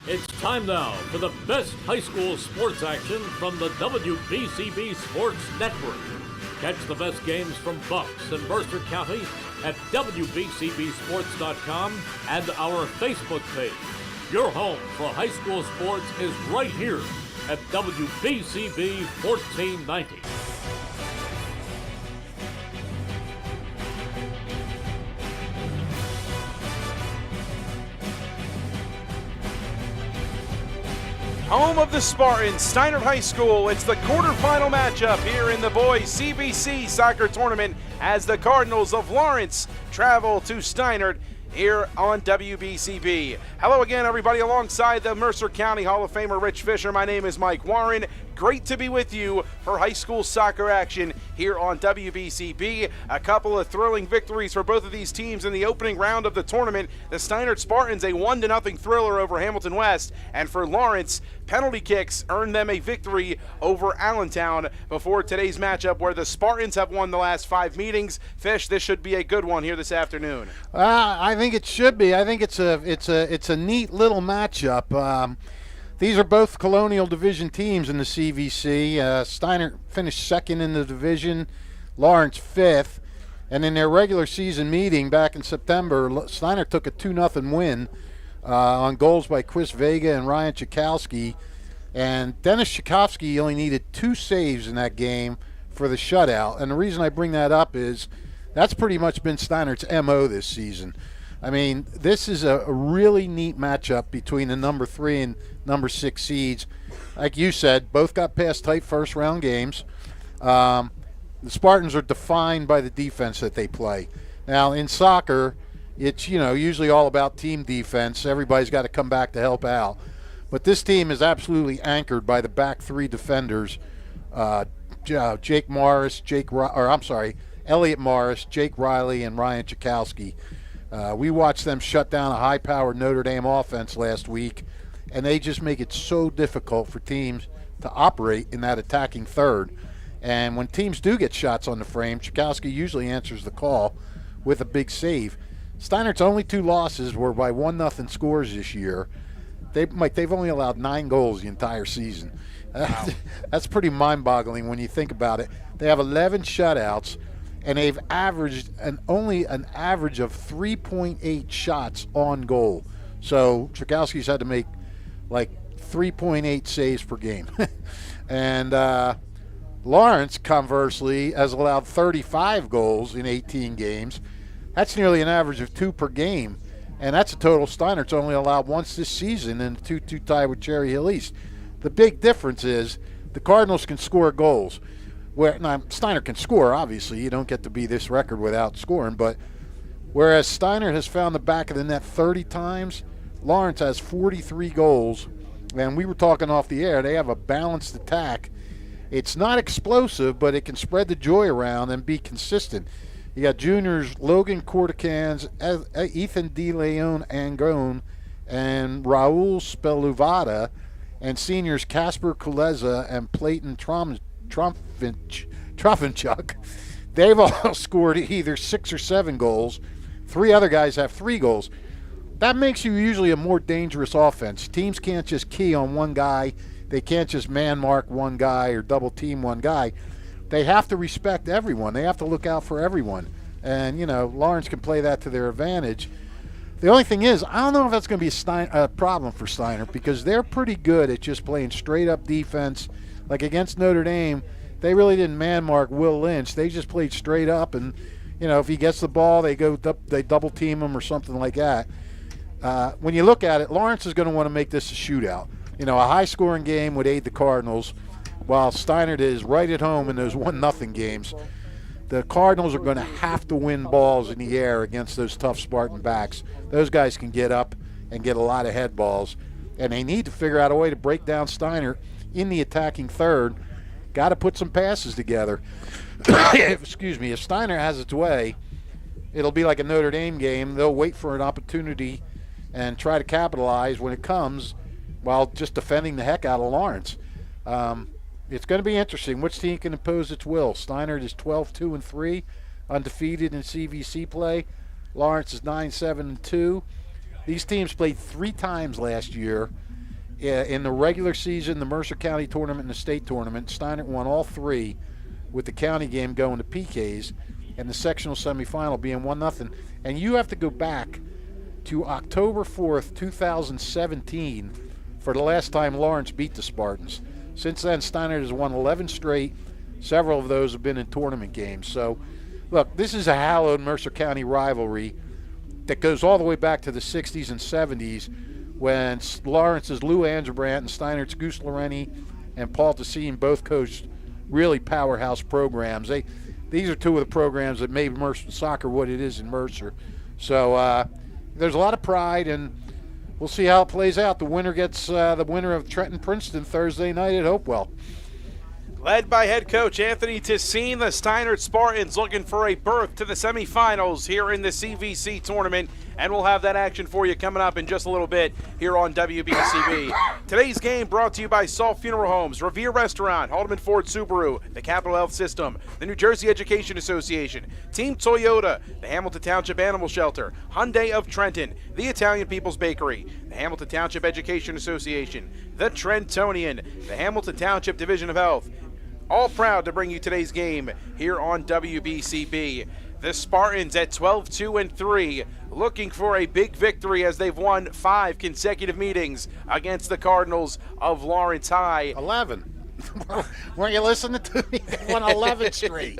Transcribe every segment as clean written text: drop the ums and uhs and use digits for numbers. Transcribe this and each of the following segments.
It's time now for the best high school sports action from the WBCB Sports Network. Catch the best games from Bucks and Mercer County at WBCBSports.com and our Facebook page. Your home for high school sports is right here at WBCB 1490. Home of the Spartans, Steinert High School. It's the quarterfinal matchup here in the boys CVC soccer tournament as the Cardinals of Lawrence travel to Steinert here on WBCB. Hello again, everybody, alongside the Mercer County Hall of Famer Rich Fisher. My name is Mike Warren. Great to be with you for high school soccer action here on WBCB. A couple of thrilling victories for both of these teams in the opening round of the tournament. The Steinert Spartans, a 1-0 thriller over Hamilton West, and for Lawrence, penalty kicks earned them a victory over Allentown before today's matchup, where the Spartans have won the last 5 meetings. Fish, this should be a good one here this afternoon. I think it should be. I think it's a neat little matchup. These are both Colonial Division teams in the CVC. Steinert finished second in the division, Lawrence fifth. And in their regular season meeting back in September, Steinert took a 2-0 win on goals by Chris Vega and Ryan Chakowski. And Dennis Chakowski only needed 2 saves in that game for the shutout. And the reason I bring that up is that's pretty much been Steinert's MO this season. I mean, this is a really neat matchup between the number 3 and number 6 seeds. Like you said, both got past tight first-round games. The Spartans are defined by the defense that they play. Now, in soccer, it's usually all about team defense. Everybody's got to come back to help out. But this team is absolutely anchored by the back 3 defenders: Elliot Morris, Jake Riley, and Ryan Chakowski. We watched them shut down a high-powered Notre Dame offense last week, and they just make it so difficult for teams to operate in that attacking third. And when teams do get shots on the frame, Chakowski usually answers the call with a big save. Steinert's only 2 losses were by 1-0 scores this year. They've only allowed 9 goals the entire season. Wow. That's pretty mind-boggling when you think about it. They have 11 shutouts, and they've averaged only an average of 3.8 shots on goal. So Chakowski's had to make like 3.8 saves per game. And Lawrence, conversely, has allowed 35 goals in 18 games. That's nearly an average of 2 per game. And that's a total Steinert's only allowed once this season, in a 2-2 tie with Cherry Hill East. The big difference is the Cardinals can score goals. Now, Steinert can score, obviously. You don't get to be this record without scoring. But whereas Steinert has found the back of the net 30 times, Lawrence has 43 goals. And we were talking off the air, they have a balanced attack. It's not explosive, but it can spread the joy around and be consistent. You got juniors Logan Corticans, Ethan De Leon Angone, and Raul Speluvada, and seniors Casper Kuleza and Playton Trofinchuk. They've all scored either 6 or 7 goals. 3 other guys have 3 goals. That makes you usually a more dangerous offense. Teams can't just key on one guy. They can't just man mark one guy or double team one guy. They have to respect everyone. They have to look out for everyone. And, Lawrence can play that to their advantage. The only thing is, I don't know if that's going to be a problem for Steinert, because they're pretty good at just playing straight-up defense. Like against Notre Dame, they really didn't man-mark Will Lynch. They just played straight up, and, if he gets the ball, they double-team him or something like that. When you look at it, Lawrence is going to want to make this a shootout. A high-scoring game would aid the Cardinals, while Steinert is right at home in those 1-0 games. The Cardinals are going to have to win balls in the air against those tough Spartan backs. Those guys can get up and get a lot of head balls, and they need to figure out a way to break down Steinert in the attacking third. Got to put some passes together. Excuse me. If Steinert has its way, it'll be like a Notre Dame game. They'll wait for an opportunity and try to capitalize when it comes, while just defending the heck out of Lawrence. It's going to be interesting. Which team can impose its will? Steinert is 12-2-3, undefeated in CVC play. Lawrence is 9-7-2. These teams played 3 times last year, In the regular season, the Mercer County tournament and the state tournament, Steinert won all three, with the county game going to PKs and the sectional semifinal being 1-0. And you have to go back to October 4th, 2017 for the last time Lawrence beat the Spartans. Since then, Steinert has won 11 straight. Several of those have been in tournament games. So, look, this is a hallowed Mercer County rivalry that goes all the way back to the 60s and 70s when Lawrence's Lou Angerbrandt and Steinert's Goose Loreni and Paul Tessine both coached really powerhouse programs. These are two of the programs that made Mercer soccer what it is in Mercer. So there's a lot of pride, and we'll see how it plays out. The winner gets the winner of Trenton-Princeton Thursday night at Hopewell. Led by head coach Anthony Tessine, the Steinert Spartans looking for a berth to the semifinals here in the CVC tournament. And we'll have that action for you coming up in just a little bit here on WBCB. Today's game brought to you by Salt Funeral Homes, Revere Restaurant, Haldeman Ford Subaru, the Capital Health System, the New Jersey Education Association, Team Toyota, the Hamilton Township Animal Shelter, Hyundai of Trenton, the Italian People's Bakery, the Hamilton Township Education Association, the Trentonian, the Hamilton Township Division of Health. All proud to bring you today's game here on WBCB. The Spartans at 12-2-3, looking for a big victory as they've won 5 consecutive meetings against the Cardinals of Lawrence High. 11. Weren't you listening to me? They won 11 straight.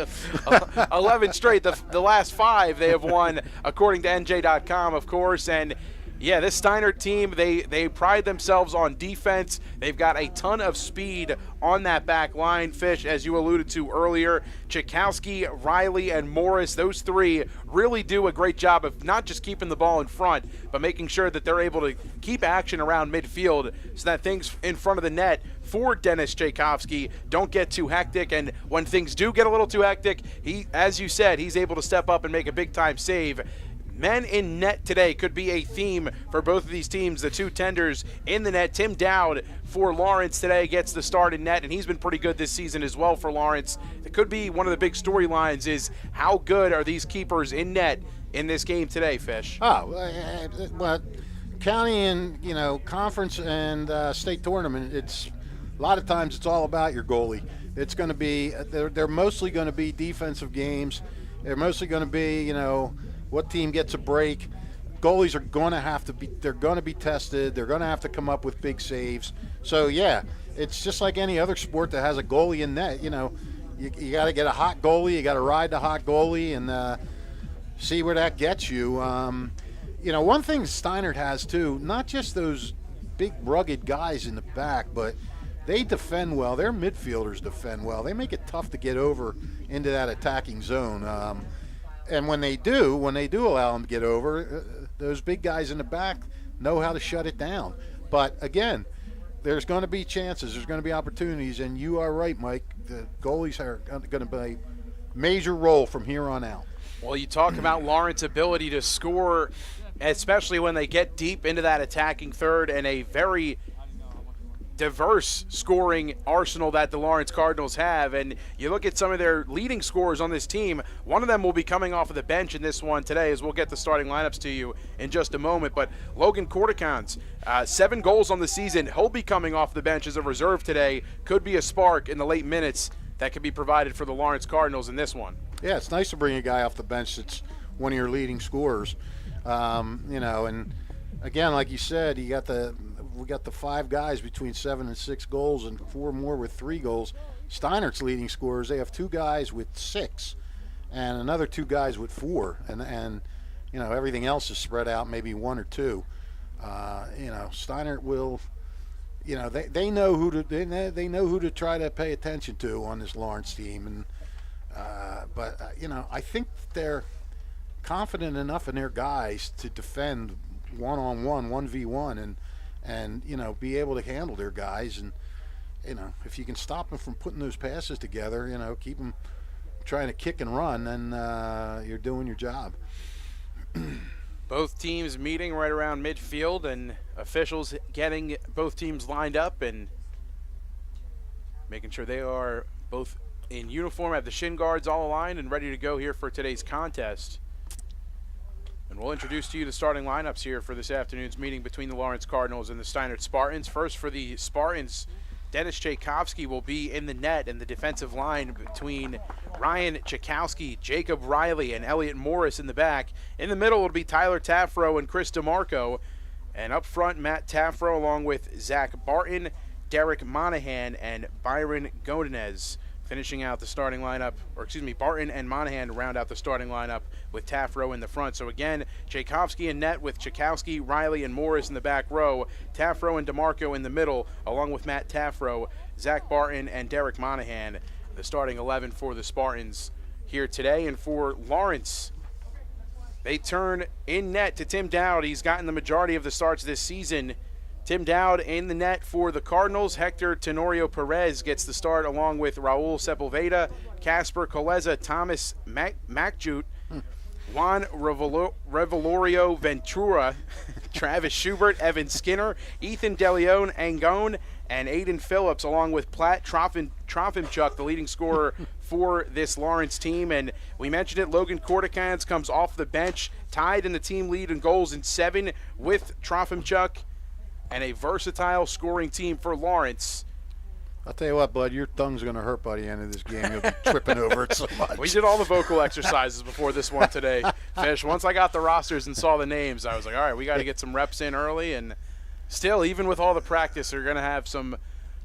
11 straight. The last 5 they have won, according to NJ.com, of course. And yeah, this Steinert team, they pride themselves on defense. They've got a ton of speed on that back line. Fish, as you alluded to earlier, Tchaikovsky, Riley, and Morris, those 3 really do a great job of not just keeping the ball in front, but making sure that they're able to keep action around midfield so that things in front of the net for Dennis Tchaikovsky don't get too hectic. And when things do get a little too hectic, he, as you said, he's able to step up and make a big-time save. Men in net today could be a theme for both of these teams. The 2 tenders in the net. Tim Dowd for Lawrence today gets the start in net, and he's been pretty good this season as well for Lawrence. It could be one of the big storylines is how good are these keepers in net in this game today, Fish? Well, county and conference and state tournament, it's a lot of times it's all about your goalie. It's going to be they're mostly going to be defensive games. They're mostly going to be what team gets a break. Goalies are going to have to be, they're going to be tested. They're going to have to come up with big saves. So, yeah, it's just like any other sport that has a goalie in net. You got to get a hot goalie. You got to ride the hot goalie and see where that gets you. One thing Steinert has, too, not just those big, rugged guys in the back, but they defend well. Their midfielders defend well. They make it tough to get over into that attacking zone. And when they do allow them to get over, those big guys in the back know how to shut it down. But again, there's going to be chances, there's going to be opportunities, and you are right, Mike. The goalies are going to play a major role from here on out. Well, you talk about Lawrence's ability to score, especially when they get deep into that attacking third, and a very diverse scoring arsenal that the Lawrence Cardinals have. And you look at some of their leading scorers on this team, one of them will be coming off of the bench in this one today, as we'll get the starting lineups to you in just a moment. But Logan Corticans, 7 goals on the season. He'll be coming off the bench as a reserve today. Could be a spark in the late minutes that could be provided for the Lawrence Cardinals in this one. Yeah, it's nice to bring a guy off the bench that's one of your leading scorers. And again, like you said, we got the 5 guys between 7 and 6 goals and 4 more with 3 goals. Steinert's leading scorers, they have 2 guys with 6 and another 2 guys with 4, and everything else is spread out, maybe 1 or 2. Steinert will, they know who to try to pay attention to on this Lawrence team, and I think they're confident enough in their guys to defend 1-on-1, 1v1, and be able to handle their guys. And if you can stop them from putting those passes together, keep them trying to kick and run, then you're doing your job. Both teams meeting right around midfield, and officials getting both teams lined up and making sure they are both in uniform, have the shin guards all aligned and ready to go here for today's contest. And we'll introduce to you the starting lineups here for this afternoon's meeting between the Lawrence Cardinals and the Steinert Spartans. First, for the Spartans, Dennis Tchaikovsky will be in the net, and the defensive line between Ryan Tchaikovsky, Jacob Riley, and Elliot Morris in the back. In the middle will be Tyler Taffro and Chris DeMarco. And up front, Matt Taffro along with Zach Barton, Derek Monahan, and Byron Godinez. Finishing out the starting lineup, or excuse me, Barton and Monahan round out the starting lineup with Taffro in the front. So again, Tchaikovsky in net with Tchaikovsky, Riley, and Morris in the back row. Taffro and DeMarco in the middle, along with Matt Taffro, Zach Barton, and Derek Monahan. The starting 11 for the Spartans here today. And for Lawrence, they turn in net to Tim Dowd. He's gotten the majority of the starts this season. Tim Dowd in the net for the Cardinals. Hector Tenorio Perez gets the start along with Raul Sepulveda, Casper Coleza, Thomas Macjute, Juan Revelorio Ventura, Travis Schubert, Evan Skinner, Ethan DeLeon Angone, and Aiden Phillips, along with Platt Trofimchuk, the leading scorer for this Lawrence team. And we mentioned it, Logan Corticans comes off the bench, tied in the team lead in goals in 7 with Trofimchuk. And a versatile scoring team for Lawrence. I'll tell you what, bud, your tongue's going to hurt by the end of this game. You'll be tripping over it so much. We did all the vocal exercises before this one today, Fish. Once I got the rosters and saw the names, I was like, all right, we got to get some reps in early. And still, even with all the practice, they're going to have some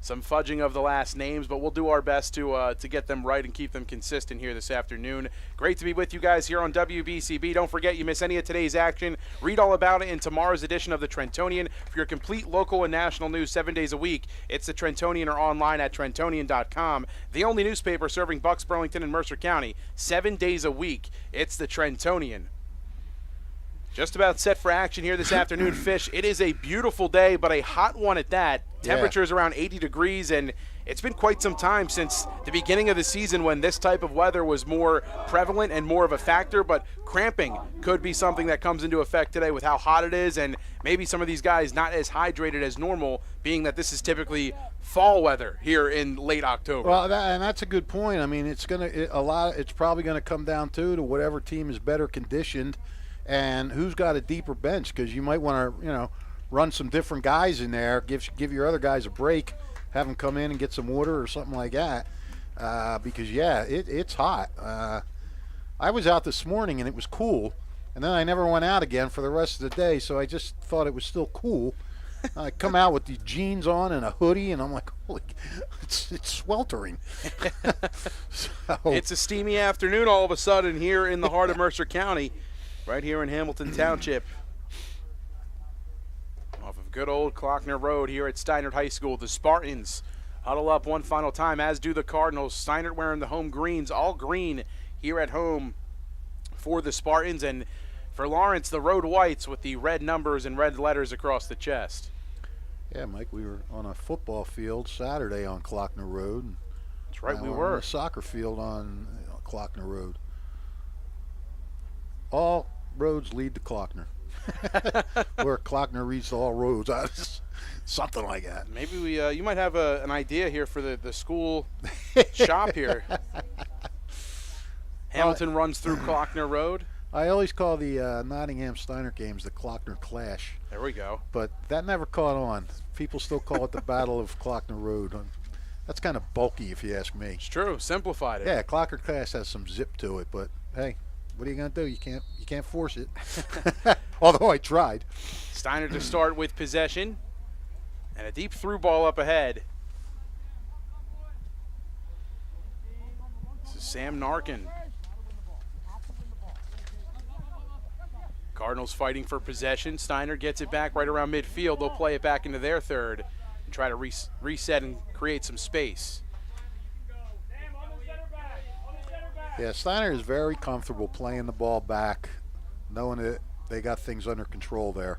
fudging of the last names, but we'll do our best to get them right and keep them consistent here this afternoon. Great to be with you guys here on WBCB. Don't forget, you miss any of today's action, read all about it in tomorrow's edition of the Trentonian. For your complete local and national news 7 days a week, it's the Trentonian or online at Trentonian.com. The only newspaper serving Bucks, Burlington, and Mercer County 7 days a week. It's the Trentonian. Just about set for action here this afternoon, Fish. It is a beautiful day, but a hot one at that. Temperatures around 80 degrees, and it's been quite some time since the beginning of the season when this type of weather was more prevalent and more of a factor, but cramping could be something that comes into effect today with how hot it is, and maybe some of these guys not as hydrated as normal, being that this is typically fall weather here in late October. Well, and that's a good point. I mean, it's probably going to come down to whatever team is better conditioned and who's got a deeper bench, because you might want to, run some different guys in there, give your other guys a break, have them come in and get some water or something like that, because, it's hot. I was out this morning and it was cool, and then I never went out again for the rest of the day, so I just thought it was still cool. I come out with the jeans on and a hoodie, and I'm like, holy, it's sweltering. It's a steamy afternoon all of a sudden here in the heart of Mercer County. Right here in Hamilton Township, off of good old Klockner Road here at Steinert High School. The Spartans huddle up one final time, as do the Cardinals. Steinert wearing the home greens, all green here at home for the Spartans. And for Lawrence, the road whites with the red numbers and red letters across the chest. Yeah, Mike, we were on a football field Saturday on Klockner Road. That's right, we were. On a soccer field on Klockner Road. All roads lead to Klockner. Where Klockner leads to all roads. Something like that. Maybe you might have an idea here for the school shop here. Hamilton runs through Klockner Road. I always call the Nottingham Steinert games the Klockner Clash. There we go. But that never caught on. People still call it the Battle of Klockner Road. That's kind of bulky, if you ask me. It's true. Simplified it. Yeah, Klockner Clash has some zip to it, but hey. What are you going to do? You can't force it. Although I tried. Steinert to start with possession. And a deep through ball up ahead. This is Sam Narkin. Cardinals fighting for possession. Steinert gets it back right around midfield. They'll play it back into their third and try to reset and create some space. Yeah, Steinert is very comfortable playing the ball back, knowing that they got things under control there.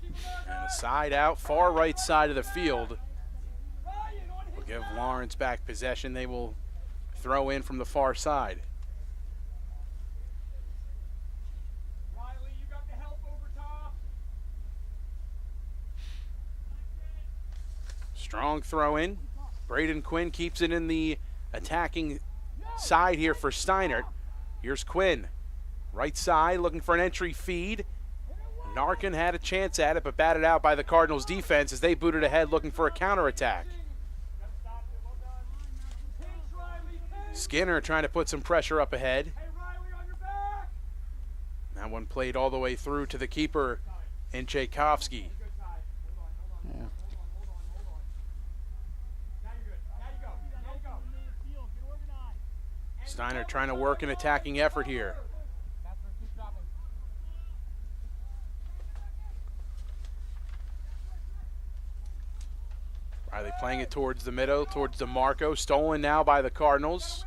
And a side out, far right side of the field. Will give Lawrence back possession. They will throw in from the far side. Strong throw in. Braden Quinn keeps it in the attacking side here for Steinert. Here's Quinn. Right side looking for an entry feed. Narkin had a chance at it, but batted out by the Cardinals defense as they booted ahead looking for a counterattack. Skinner trying to put some pressure up ahead. That one played all the way through to the keeper in Tchaikovsky. Yeah. Steinert trying to work an attacking effort here. Riley playing it towards the middle, towards DeMarco. Stolen now by the Cardinals.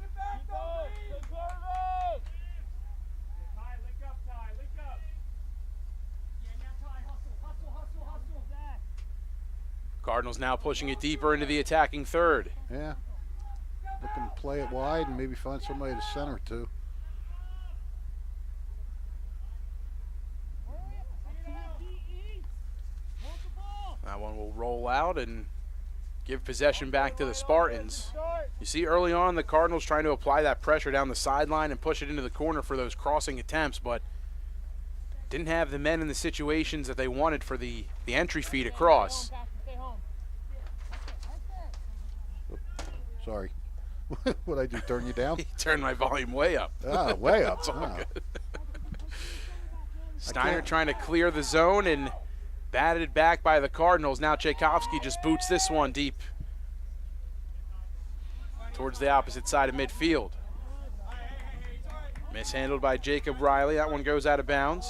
Cardinals now pushing it deeper into the attacking third. Yeah. Looking to play it wide and maybe find somebody to center too. That one will roll out and give possession back to the Spartans. You see early on the Cardinals trying to apply that pressure down the sideline and push it into the corner for those crossing attempts, but didn't have the men in the situations that they wanted for the entry feed across. Sorry. What'd I do, turn you down? He turned my volume way up. Ah, way up. It's all Wow. good. Steiner trying to clear the zone and batted back by the Cardinals. Now Tchaikovsky just boots this one deep towards the opposite side of midfield. Mishandled by Jacob Riley. That one goes out of bounds.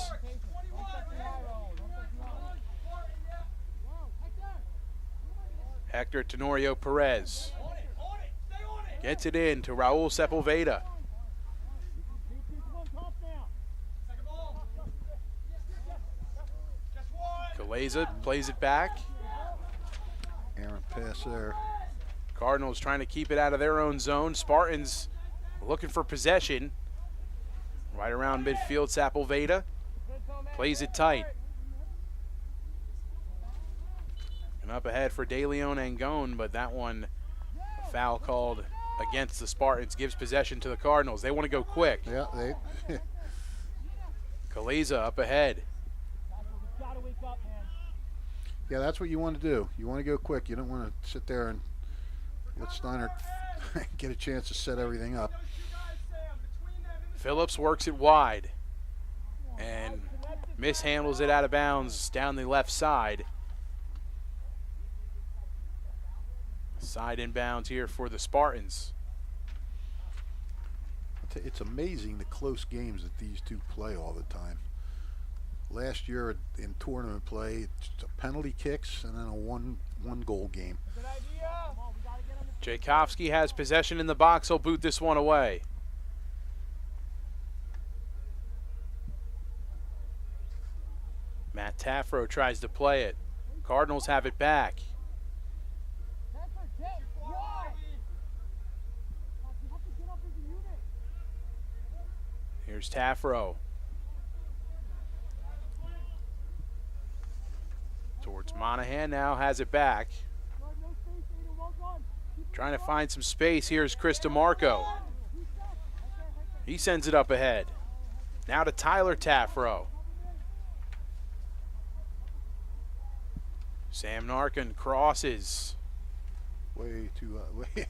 Hector Tenorio Perez gets it in to Raul Sepulveda. Caleza plays it back. Aaron pass there. Cardinals trying to keep it out of their own zone. Spartans looking for possession. Right around midfield, Sepulveda plays it tight. And up ahead for De Leon Angone, but that one, a foul called against the Spartans, gives possession to the Cardinals. They want to go quick. Yeah, they. Caleza up ahead. Yeah, that's what you want to do. You want to go quick. You don't want to sit there and let Steinert get a chance to set everything up. Phillips works it wide and mishandles it out of bounds down the left side. Side inbounds here for the Spartans. It's amazing the close games that these two play all the time. Last year in tournament play, it's penalty kicks and then a one goal game. Tchaikovsky has possession in the box. He'll boot this one away. Matt Taffro tries to play it. Cardinals have it back. Here's Taffro. Towards Monahan, now has it back. Trying to find some space. Here's Chris DeMarco. He sends it up ahead. Now to Tyler Taffro. Sam Narkin crosses. Way too way.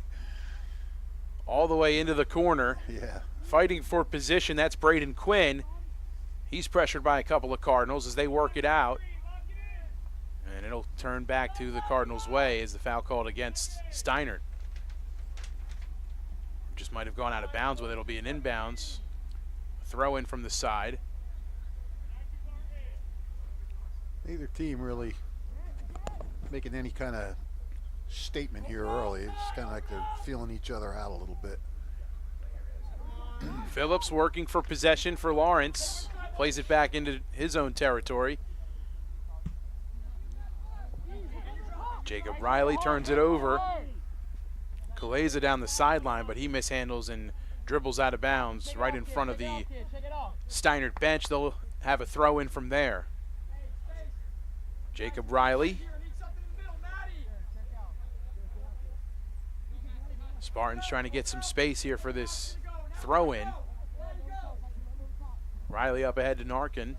All the way into the corner. Yeah. Fighting for position, that's Braden Quinn. He's pressured by a couple of Cardinals as they work it out. And it'll turn back to the Cardinals' way as the foul called against Steinert. Just might have gone out of bounds with it. It'll be an inbounds. Throw in from the side. Neither team really making any kind of statement here early. It's kind of like they're feeling each other out a little bit. Phillips working for possession for Lawrence. Plays it back into his own territory. Jacob Riley turns it over. Caleza down the sideline, but he mishandles and dribbles out of bounds right in front of the Steinert bench. They'll have a throw in from there. Jacob Riley. Spartans trying to get some space here for this throw in. Riley up ahead to Narkin.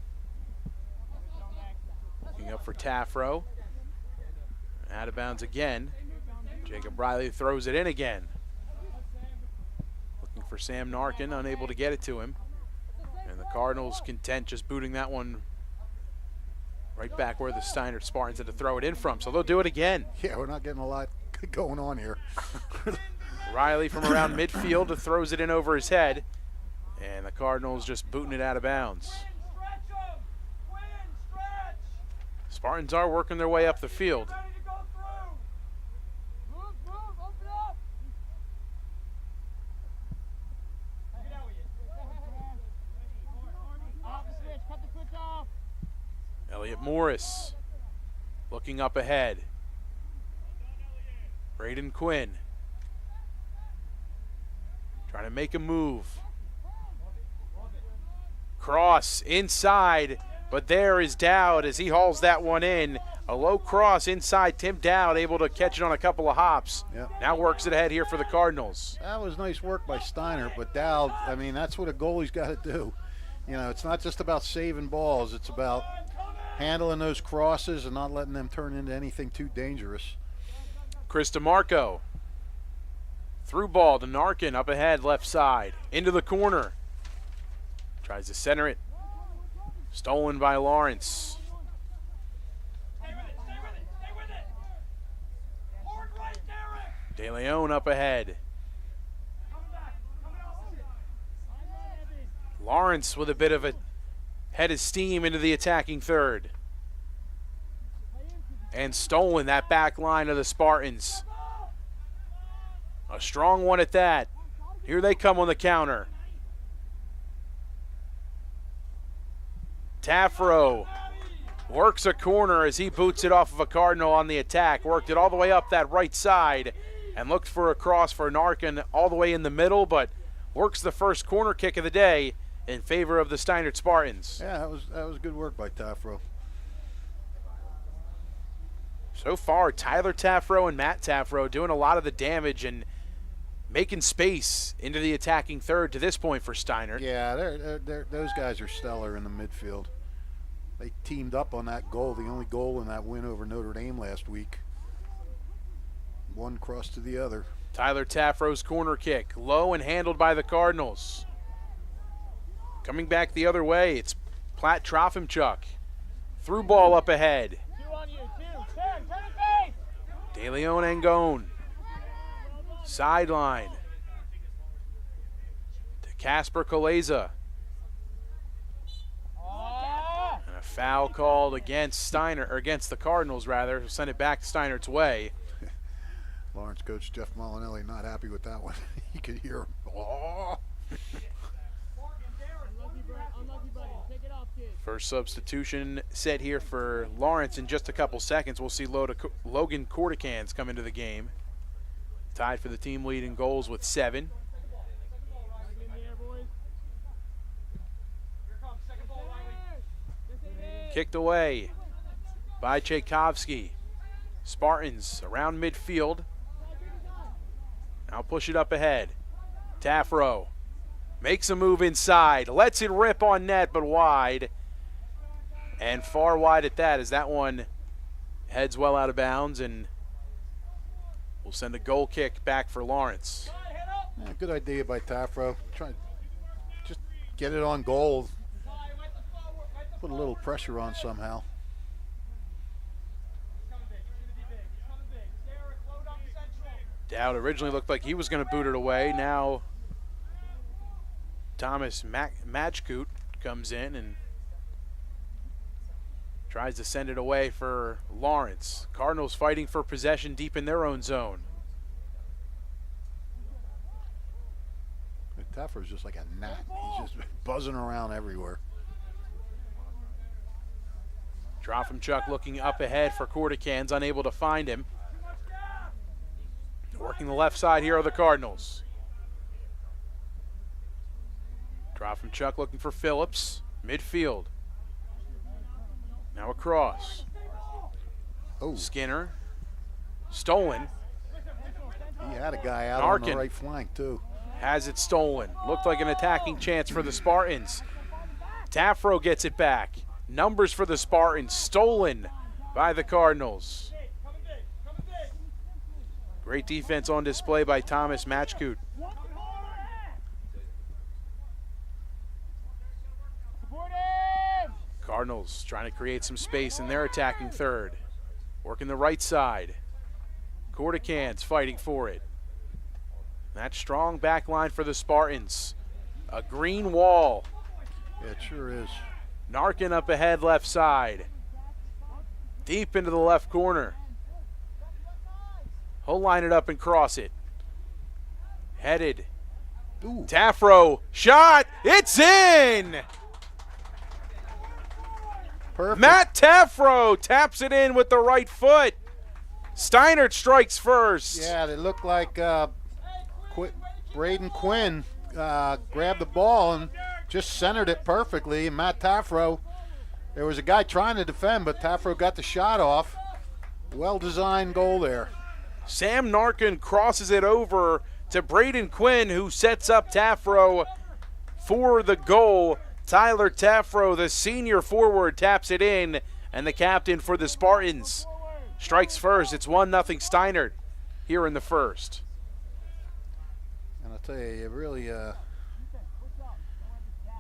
Looking up for Tafro. Out of bounds again. Jacob Riley throws it in again. Looking for Sam Narkin, unable to get it to him. And the Cardinals content just booting that one right back where the Steinert Spartans had to throw it in from. So they'll do it again. Yeah, we're not getting a lot going on here. Riley from around midfield throws it in over his head. And the Cardinals just booting it out of bounds. Spartans are working their way up the field. Elliot Morris looking up ahead. Braden Quinn trying to make a move. Cross inside, but there is Dowd as he hauls that one in. A low cross inside. Tim Dowd able to catch it on a couple of hops. Yep. Now works it ahead here for the Cardinals. That was nice work by Steinert, but Dowd, I mean, that's what a goalie's got to do. You know, it's not just about saving balls. It's about handling those crosses and not letting them turn into anything too dangerous. Chris DeMarco. Through ball to Narkin up ahead, left side. Into the corner. Tries to center it. Stolen by Lawrence. De Leon up ahead. Lawrence with a bit of a head of steam into the attacking third. And stolen that back line of the Spartans. A strong one at that. Here they come on the counter. Tafro works a corner as he boots it off of a Cardinal on the attack. Worked it all the way up that right side and looked for a cross for Narkin all the way in the middle, but works the first corner kick of the day in favor of the Steinert Spartans. Yeah, that was good work by Tafro. So far, Tyler Tafro and Matt Tafro doing a lot of the damage and making space into the attacking third to this point for Steinert. Yeah, those guys are stellar in the midfield. They teamed up on that goal, the only goal in that win over Notre Dame last week. One cross to the other. Tyler Tafro's corner kick, low and handled by the Cardinals. Coming back the other way, it's Platt Trofimchuk. Through ball up ahead. De Leon Angone. Sideline. To Casper Kaleza. And a foul called against Steinert, or against the Cardinals rather, who sent it back Steinert's way. Lawrence coach Jeff Molinelli not happy with that one. You could hear him. Oh. First substitution set here for Lawrence in just a couple seconds. We'll see Logan Corticans come into the game. Tied for the team lead in goals with 7. Kicked away by Tchaikovsky. Spartans around midfield. Now push it up ahead. Tafro makes a move inside. Lets it rip on net, but wide. And far wide at that, as that one heads well out of bounds and will send a goal kick back for Lawrence. Yeah, good idea by Tafro. Try to just get it on goal. Put a little pressure on somehow. Dowd originally looked like he was going to boot it away. Now Thomas Matchkoot comes in and tries to send it away for Lawrence. Cardinals fighting for possession deep in their own zone. Tafro's just like a gnat. He's just buzzing around everywhere. Trofimchuk looking up ahead for Corticans, unable to find him. Working the left side here are the Cardinals. Trofimchuk looking for Phillips, midfield. Now across. Oh, Skinner. Stolen. he had a guy out on the right flank too. Has it stolen. Looked like an attacking chance for the Spartans. Tafro gets it back. Numbers for the Spartans, stolen by the Cardinals. Great defense on display by Thomas Matchkoot. Cardinals trying to create some space in their attacking third. Working the right side. Corticans fighting for it. That strong back line for the Spartans. A green wall. Yeah, it sure is. Narkin up ahead left side. Deep into the left corner. He'll line it up and cross it. Headed. Ooh. Tafro, shot, it's in! Perfect. Matt Tafro taps it in with the right foot. Steinert strikes first. Yeah, it looked like Braden Quinn grabbed the ball and just centered it perfectly. And Matt Tafro, there was a guy trying to defend, but Tafro got the shot off. Well-designed goal there. Sam Narkin crosses it over to Braden Quinn, who sets up Tafro for the goal. Tyler Tafro, the senior forward, taps it in, and the captain for the Spartans strikes first. It's 1-0 Steinert here in the first. And I'll tell you, you really you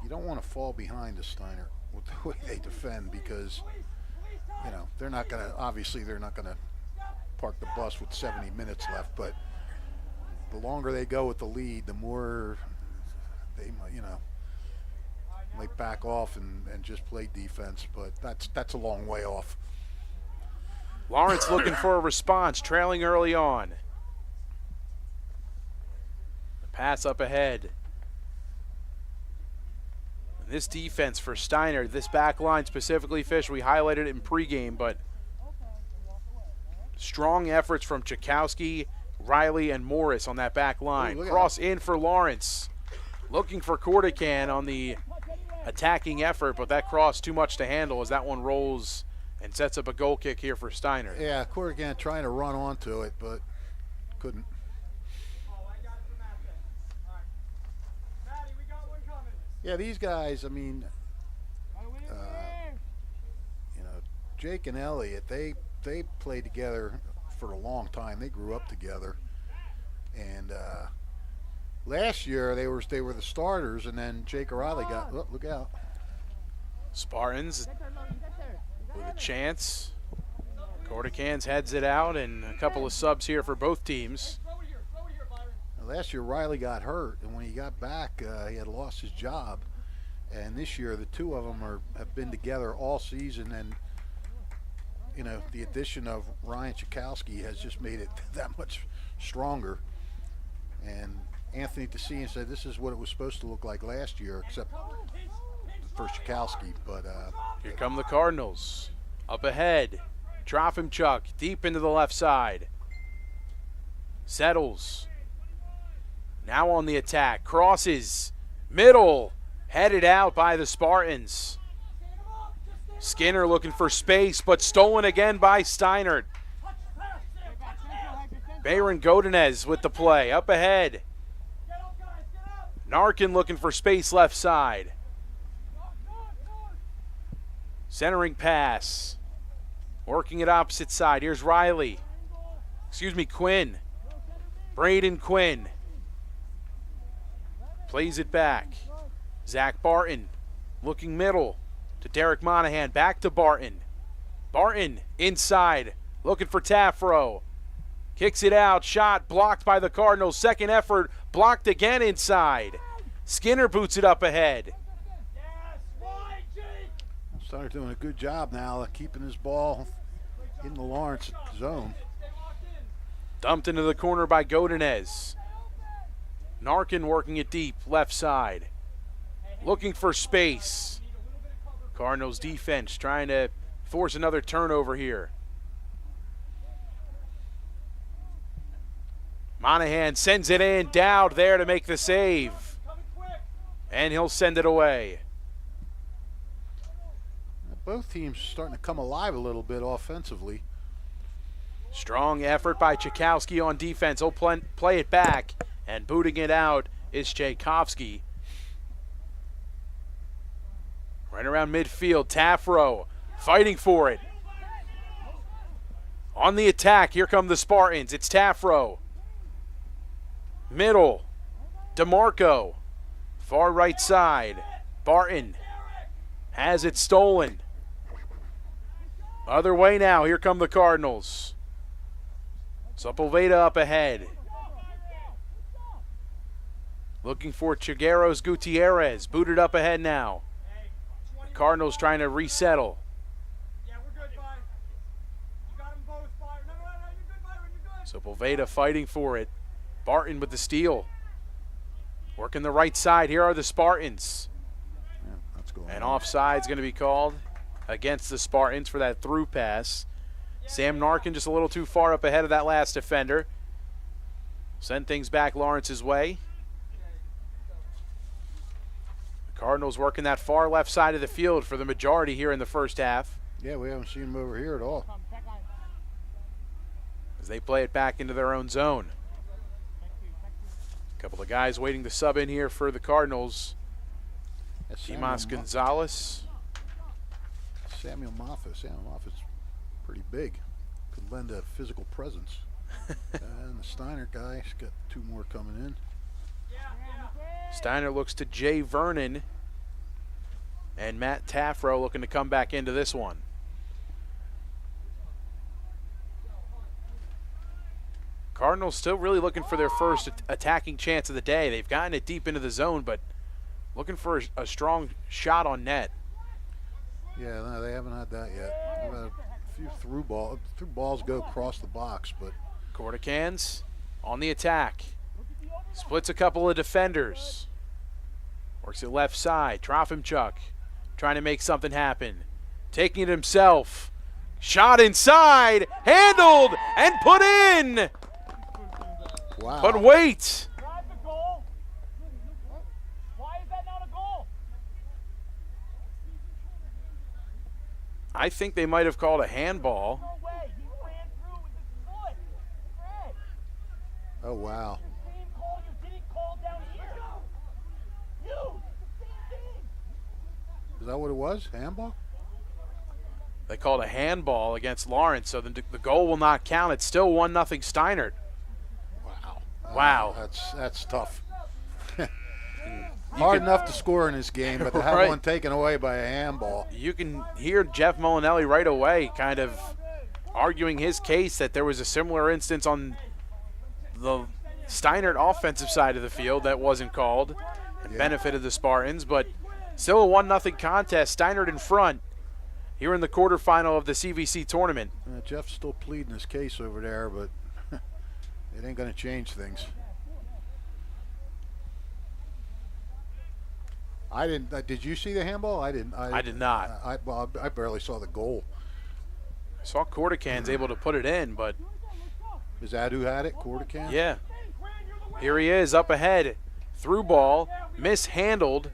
don't want to fall behind the Steinert with the way they defend, because you know they're not going to, obviously they're not going to park the bus with 70 minutes left, but the longer they go with the lead, the more they, you know, might back off and just play defense, but that's a long way off. Lawrence looking for a response, trailing early on. The pass up ahead. This defense for Steiner, this back line specifically, Fish, we highlighted it in pregame, but strong efforts from Chakowski, Riley, and Morris on that back line. Ooh, Cross in for Lawrence. Looking for Cortican on the attacking effort, but that cross too much to handle as that one rolls and sets up a goal kick here for Steiner. Yeah, Corrigan trying to run onto it, but couldn't. Yeah, these guys, I mean, you know, Jake and Elliott, they played together for a long time. They grew up together, and last year they were the starters, and then Jake O'Reilly got, oh, look out. Spartans with a chance. Corticans heads it out, and a couple of subs here for both teams. Last year Riley got hurt, and when he got back, he had lost his job. And this year the two of them have been together all season, and you know, the addition of Ryan Chakowski has just made it that much stronger. And Anthony Tessine said this is what it was supposed to look like last year, except for Chakowski. But here come the Cardinals. Up ahead, Trofimchuk deep into the left side. Settles. Now on the attack, crosses, middle, headed out by the Spartans. Skinner looking for space, but stolen again by Steinert. Bayron Godinez with the play, up ahead. Narkin looking for space left side. Centering pass. Working it opposite side. Here's Riley. Quinn. Braden Quinn. Plays it back. Zach Barton looking middle to Derek Monahan. Back to Barton. Barton inside. Looking for Tafro. Kicks it out. Shot blocked by the Cardinals. Second effort. Blocked again inside. Skinner boots it up ahead. Steinert doing a good job now of keeping his ball in the Lawrence zone. Dumped into the corner by Godinez. Narkin working it deep, left side. Looking for space. Cardinals defense trying to force another turnover here. Monahan sends it in, Dowd there to make the save. And he'll send it away. Both teams starting to come alive a little bit offensively. Strong effort by Chakowski on defense. He'll play it back, and booting it out is Tchaikovsky. Right around midfield, Tafro fighting for it. On the attack, here come the Spartans. It's Tafro. Middle, DeMarco. Far right side, Barton has it stolen. Other way now, here come the Cardinals. Sepulveda up ahead. Looking for Chigueros Gutierrez, booted up ahead now. The Cardinals trying to resettle. Sepulveda fighting for it. Barton with the steal. Working the right side. Here are the Spartans. Yeah, that's going And on. offside's going to be called against the Spartans for that through pass. Sam Narkin just a little too far up ahead of that last defender. Send things back Lawrence's way. The Cardinals working that far left side of the field for the majority here in the first half. Yeah, we haven't seen them over here at all. As they play it back into their own zone. A couple of guys waiting to sub in here for the Cardinals. That's Dimas Gonzalez. Samuel Moffat. Samuel Moffat's pretty big. Could lend a physical presence. And the Steinert guy's got two more coming in. Steiner looks to Jay Vernon. And Matt Tafro looking to come back into this one. Cardinals still really looking for their first attacking chance of the day. They've gotten it deep into the zone, but looking for a strong shot on net. Yeah, no, they haven't had that yet. They've had a few through balls go across the box, but Corticans on the attack. Splits a couple of defenders. Works it left side. Trofimchuk trying to make something happen. Taking it himself. Shot inside. Handled and put in. wow. But wait. I think they might have called a handball. Oh, wow. Is that what it was? Handball? They called a handball against Lawrence, so the goal will not count. It's still 1-0 Steinert. Wow. Wow. That's tough. Hard enough to score in this game, but to have Right. one taken away by a handball. You can hear Jeff Molinelli right away kind of arguing his case that there was a similar instance on the Steinert offensive side of the field that wasn't called and benefited the Spartans, but still a 1-0 contest. Steinert in front here in the quarterfinal of the CVC tournament. Jeff's still pleading his case over there, but it ain't going to change things. I didn't. Did you see the handball? I didn't. I did not. I barely saw the goal. I saw Corticans able to put it in, but Is that who had it? Cortican? yeah. Here he is up ahead. Through ball, mishandled.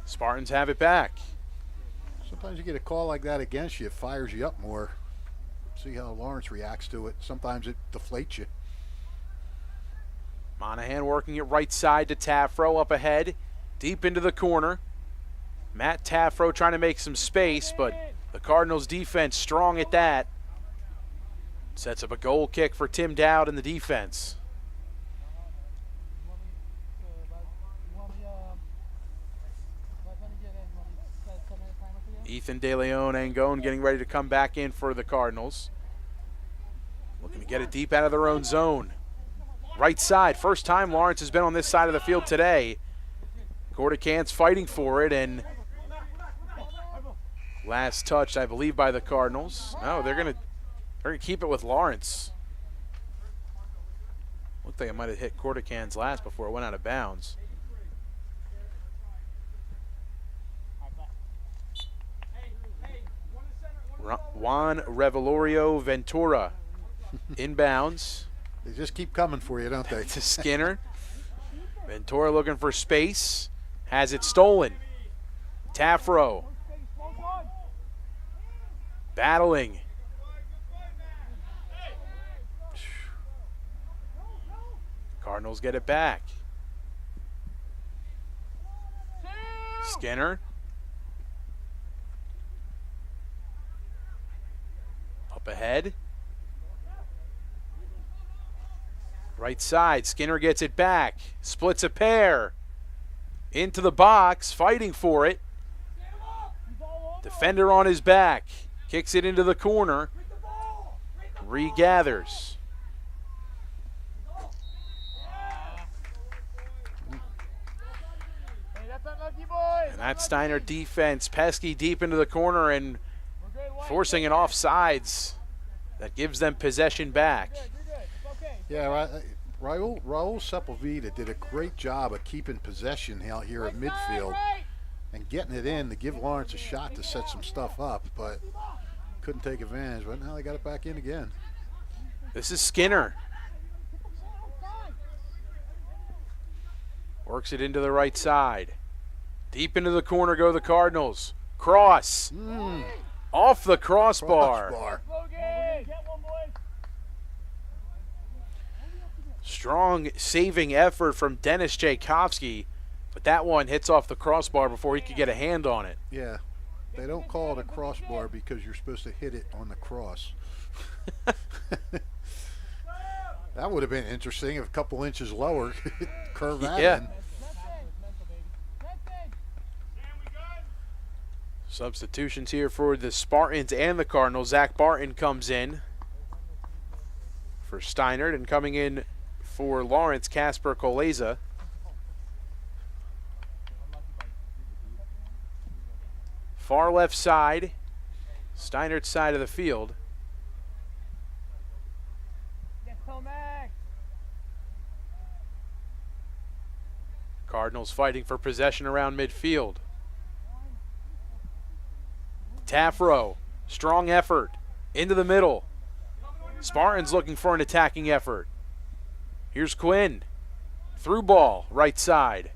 Spartans have it back. Sometimes you get a call like that against you, it fires you up more. See how Lawrence reacts to it. Sometimes it deflates you. Monahan working it right side to Tafro up ahead, deep into the corner. Matt Tafro trying to make some space, but the Cardinals defense strong at that. Sets up a goal kick for Tim Dowd in the defense. Ethan De Leon Angone getting ready to come back in for the Cardinals. Looking to get it deep out of their own zone. Right side, first time Lawrence has been on this side of the field today. Corticans fighting for it, and last touched, I believe, by the Cardinals. No, they're gonna keep it with Lawrence. Looked like it might have hit Corticans last before it went out of bounds. Juan Revelorio Ventura inbounds. They just keep coming for you, don't they? To Skinner. Ventura looking for space. Has it stolen. Tafro. Battling. Cardinals get it back. Skinner. Up ahead. Right side, Skinner gets it back. Splits a pair. Into the box, fighting for it. Defender on his back. Kicks it into the corner. Regathers. And that Steinert defense, pesky deep into the corner and forcing an offsides that gives them possession back. Yeah, Raul Sepulveda did a great job of keeping possession out here at midfield and getting it in to give Lawrence a shot to set some stuff up, but couldn't take advantage. But now they got it back in again. This is Skinner. Works it into the right side. Deep into the corner go the Cardinals. Cross. Off the crossbar. Strong saving effort from Dennis Tchaikovsky, but that one hits off the crossbar before he could get a hand on it. Yeah, they don't call it a crossbar because you're supposed to hit it on the cross. That would have been interesting if a couple inches lower, curve that in. Substitutions here for the Spartans and the Cardinals. Zach Barton comes in for Steinert, and coming in for Lawrence, Casper Koleza. Far left side, Steinert's side of the field. Cardinals fighting for possession around midfield. Tafro, strong effort, into the middle. Spartans looking for an attacking effort. Here's Quinn, through ball, right side.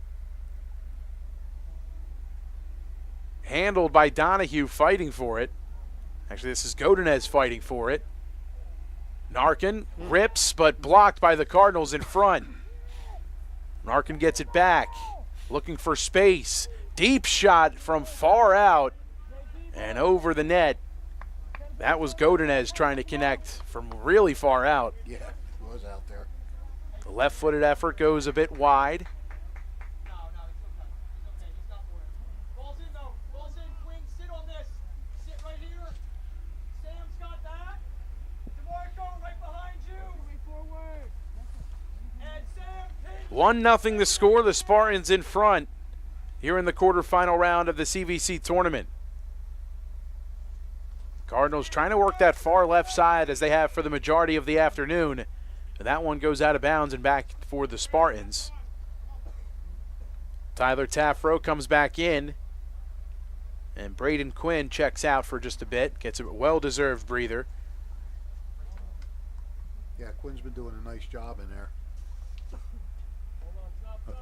Handled by Donahue, fighting for it. Actually, this is Godinez fighting for it. Narkin rips, but blocked by the Cardinals in front. Narkin gets it back, looking for space. Deep shot from far out and over the net. That was Godinez trying to connect from really far out. Yeah, he was out there. The left-footed effort goes a bit wide. One 1-0 the score. The Spartans in front here in the quarterfinal round of the CVC tournament. Cardinals trying to work that far left side as they have for the majority of the afternoon. And that one goes out of bounds and back for the Spartans. Tyler Tafro comes back in. And Braden Quinn checks out for just a bit. Gets a well-deserved breather. Yeah, Quinn's been doing a nice job in there.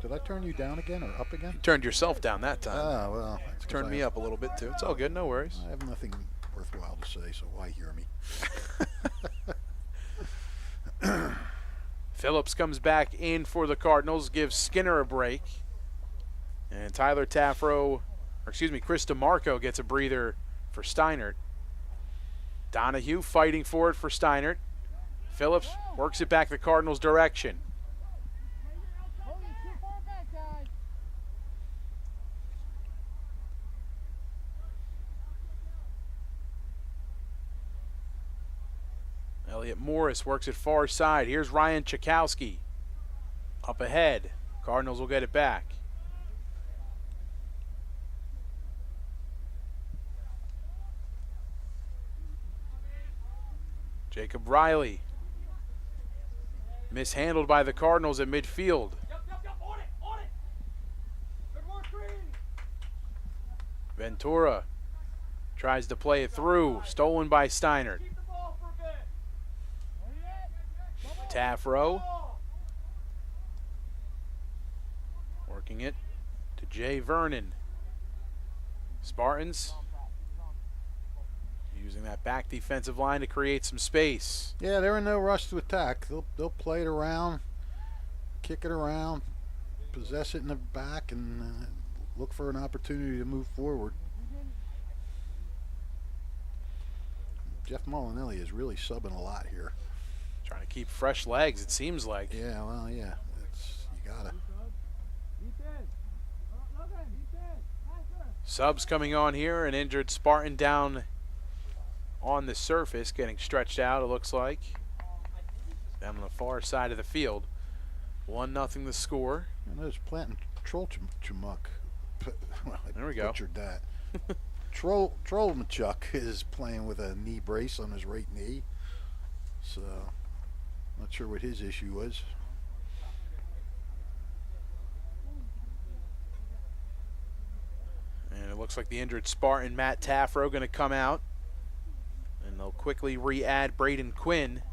Did I turn you down again or up again? You turned yourself down that time. Ah, well. Turned me up a little bit too. It's all good, no worries. I have nothing worthwhile to say, so why hear me? Phillips comes back in for the Cardinals, gives Skinner a break. And Tyler Tafro, Chris DeMarco gets a breather for Steinert. Donahue fighting for it for Steinert. Phillips works it back the Cardinals' direction. Elliot Morris works it far side. Here's Ryan Tchaikovsky. Up ahead. Cardinals will get it back. Jacob Riley. Mishandled by the Cardinals at midfield. Ventura tries to play it through. Stolen by Steinert. Tafro. Working it to Jay Vernon. Spartans using that back defensive line to create some space. Yeah, they're in no rush to attack. They'll play it around, kick it around, possess it in the back, and look for an opportunity to move forward. Jeff Molinelli is really subbing a lot here. Trying to keep fresh legs, it seems like. Yeah, well, yeah. You got to. Subs coming on here. An injured Spartan down on the surface, getting stretched out, it looks like. Down on the far side of the field. 1-0 the score. And there's Plantin Trollchumuk. Well, there we go. Butchered that. Trollchumuk is playing with a knee brace on his right knee. So, not sure what his issue was. And it looks like the injured Spartan, Matt Taffro, going to come out. And they'll quickly re-add Braden Quinn.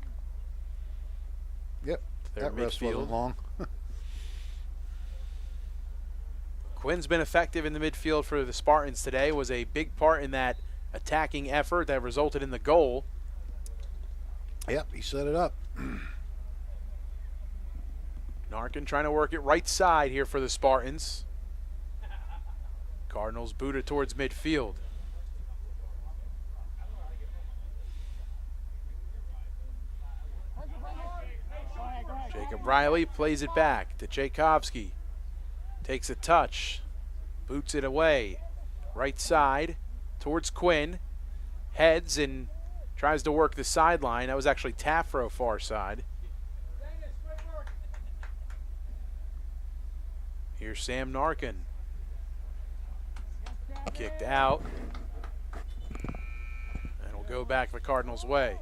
Yep, that rest wasn't long. Quinn's been effective in the midfield for the Spartans today, was a big part in that attacking effort that resulted in the goal. Yep, he set it up. Narkin trying to work it right side here for the Spartans. Cardinals boot it towards midfield. Jacob Riley plays it back to Tchaikovsky. Takes a touch, boots it away. Right side towards Quinn. Heads and tries to work the sideline. That was actually Taffro far side. Here's Sam Narkin. Kicked out. And it'll go back the Cardinals' way.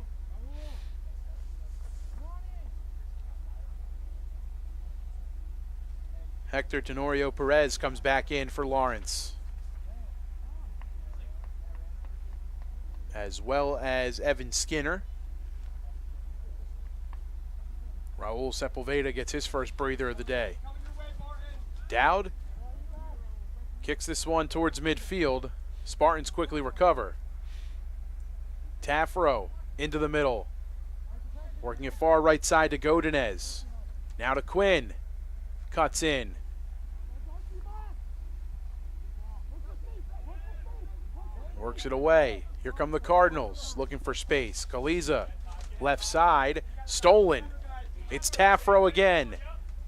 Hector Tenorio Perez comes back in for Lawrence. As well as Evan Skinner. Raul Sepulveda gets his first breather of the day. Dowd kicks this one towards midfield. Spartans quickly recover. Taffro into the middle. Working it far right side to Godinez. Now to Quinn. Cuts in. Works it away. Here come the Cardinals looking for space. Kaliza, left side, stolen. It's Taffro again.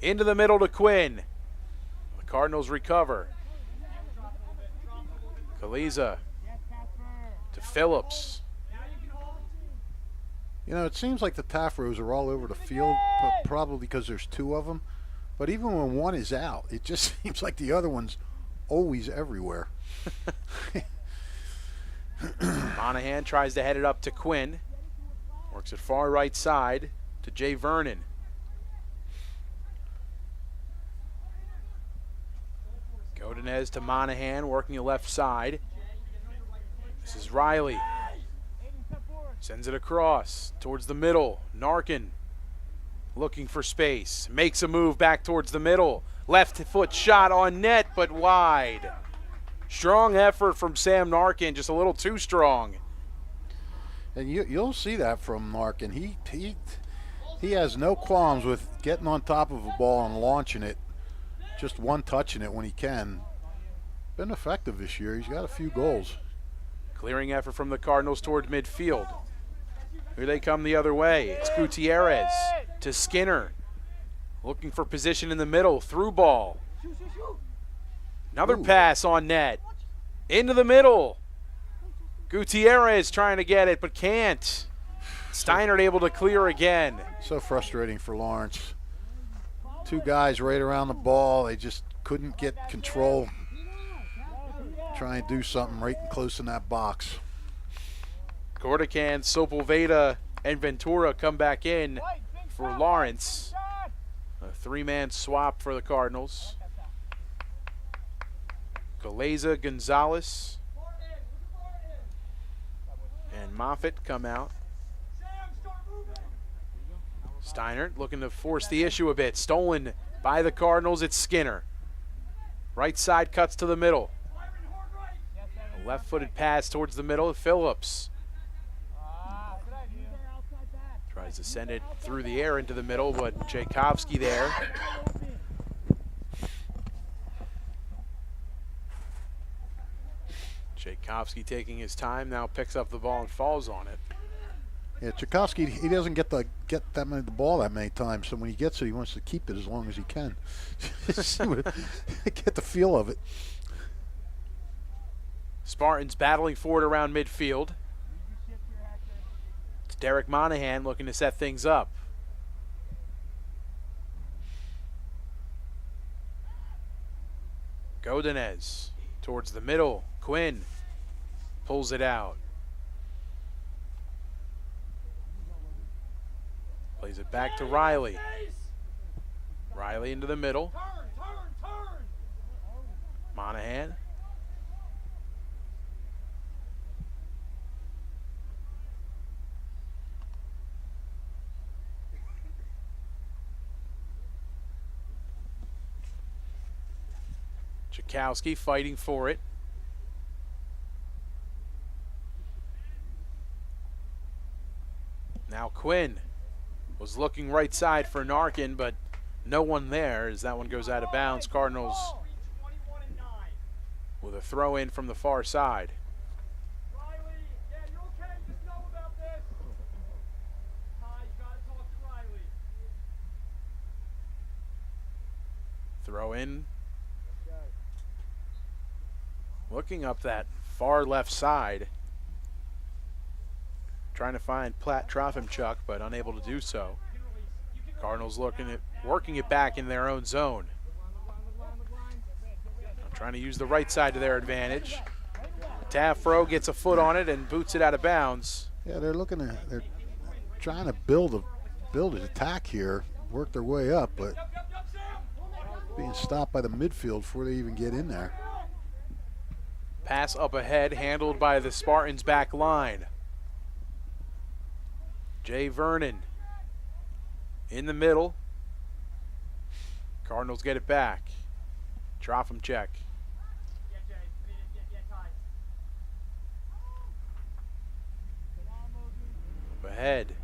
Into the middle to Quinn. The Cardinals recover. Kaliza to Phillips. You know, it seems like the Taffros are all over the field, but probably because there's two of them. But even when one is out, it just seems like the other one's always everywhere. Monahan tries to head it up to Quinn. Works it far right side to Jay Vernon. Godinez to Monahan, working the left side. This is Riley. Sends it across towards the middle. Narkin looking for space. Makes a move back towards the middle. Left foot shot on net, but wide. Strong effort from Sam Narkin, just a little too strong. And you'll see that from Narkin. He has no qualms with getting on top of a ball and launching it. Just one touching it when he can. Been effective this year. He's got a few goals. Clearing effort from the Cardinals toward midfield. Here they come the other way. It's Gutierrez to Skinner. Looking for position in the middle. Through ball. Another pass on net. Into the middle. Gutierrez trying to get it, but can't. Steinert able to clear again. So frustrating for Lawrence. Two guys right around the ball. They just couldn't get control. Try and do something right close in that box. Gordican, Sepulveda, and Ventura come back in for Lawrence. A three-man swap for the Cardinals. Galeza, Gonzalez, and Moffitt come out. Steinert looking to force the issue a bit. Stolen by the Cardinals. It's Skinner. Right side cuts to the middle. A left-footed pass towards the middle of Phillips. Tries to send it through the air into the middle, but Tchaikovsky there. Tchaikovsky taking his time, now picks up the ball and falls on it. Yeah, Tchaikovsky, he doesn't get the ball that many times, so when he gets it, he wants to keep it as long as he can. Get the feel of it. Spartans battling for it around midfield. It's Derek Monahan looking to set things up. Godinez towards the middle. Quinn pulls it out. Plays it back to Riley. Riley into the middle. Monahan. Tchaikovsky fighting for it. Now Quinn was looking right side for Narkin, but no one there as that one goes out of bounds. Cardinals with a throw in from the far side. Throw in. Looking up that far left side. Trying to find Platt Trofimchuk, but unable to do so. Cardinals working it back in their own zone. Trying to use the right side to their advantage. Tafro gets a foot on it and boots it out of bounds. Yeah, they're trying to build an attack here, work their way up, but being stopped by the midfield before they even get in there. Pass up ahead, handled by the Spartans back line. Jay Vernon in the middle. Cardinals get it back. Trofimchuk. Up ahead.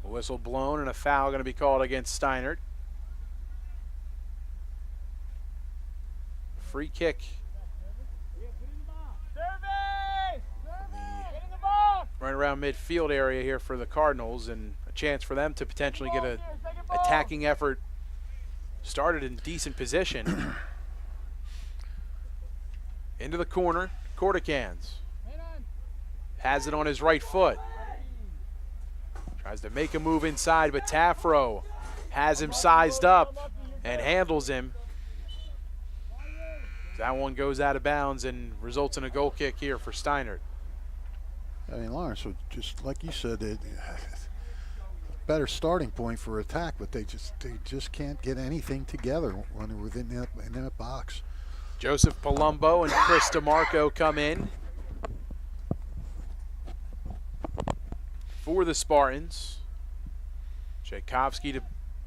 A whistle blown and a foul going to be called against Steinert. Free kick. Right around midfield area here for the Cardinals, and a chance for them to potentially get an attacking effort started in decent position. Into the corner, Corticans. Has it on his right foot. Tries to make a move inside, but Tafro has him sized up and handles him. That one goes out of bounds and results in a goal kick here for Steinert. I mean, Lawrence, just like you said, a better starting point for attack, but they just can't get anything together when they're within that box. Joseph Palumbo and Chris DeMarco come in for the Spartans. Tchaikovsky to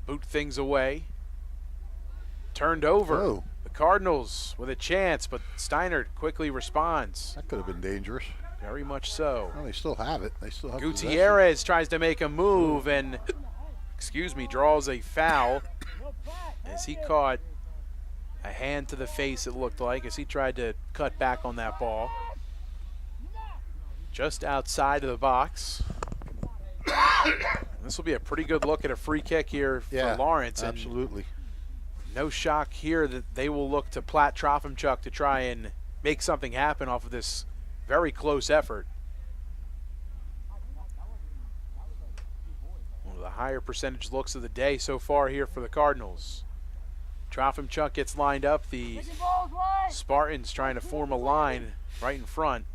boot things away. Turned over. Oh. The Cardinals with a chance, but Steinert quickly responds. That could have been dangerous. Very much so. Well, they still have it. They still have Gutierrez tries to make a move and, draws a foul as he caught a hand to the face, it looked like, as he tried to cut back on that ball. Just outside of the box. This will be a pretty good look at a free kick here for Lawrence. Absolutely. No shock here that they will look to Platt Trofimchuk to try and make something happen off of this very close effort. One of the higher percentage looks of the day so far here for the Cardinals. Trofimchuk gets lined up. The Spartans trying to form a line right in front.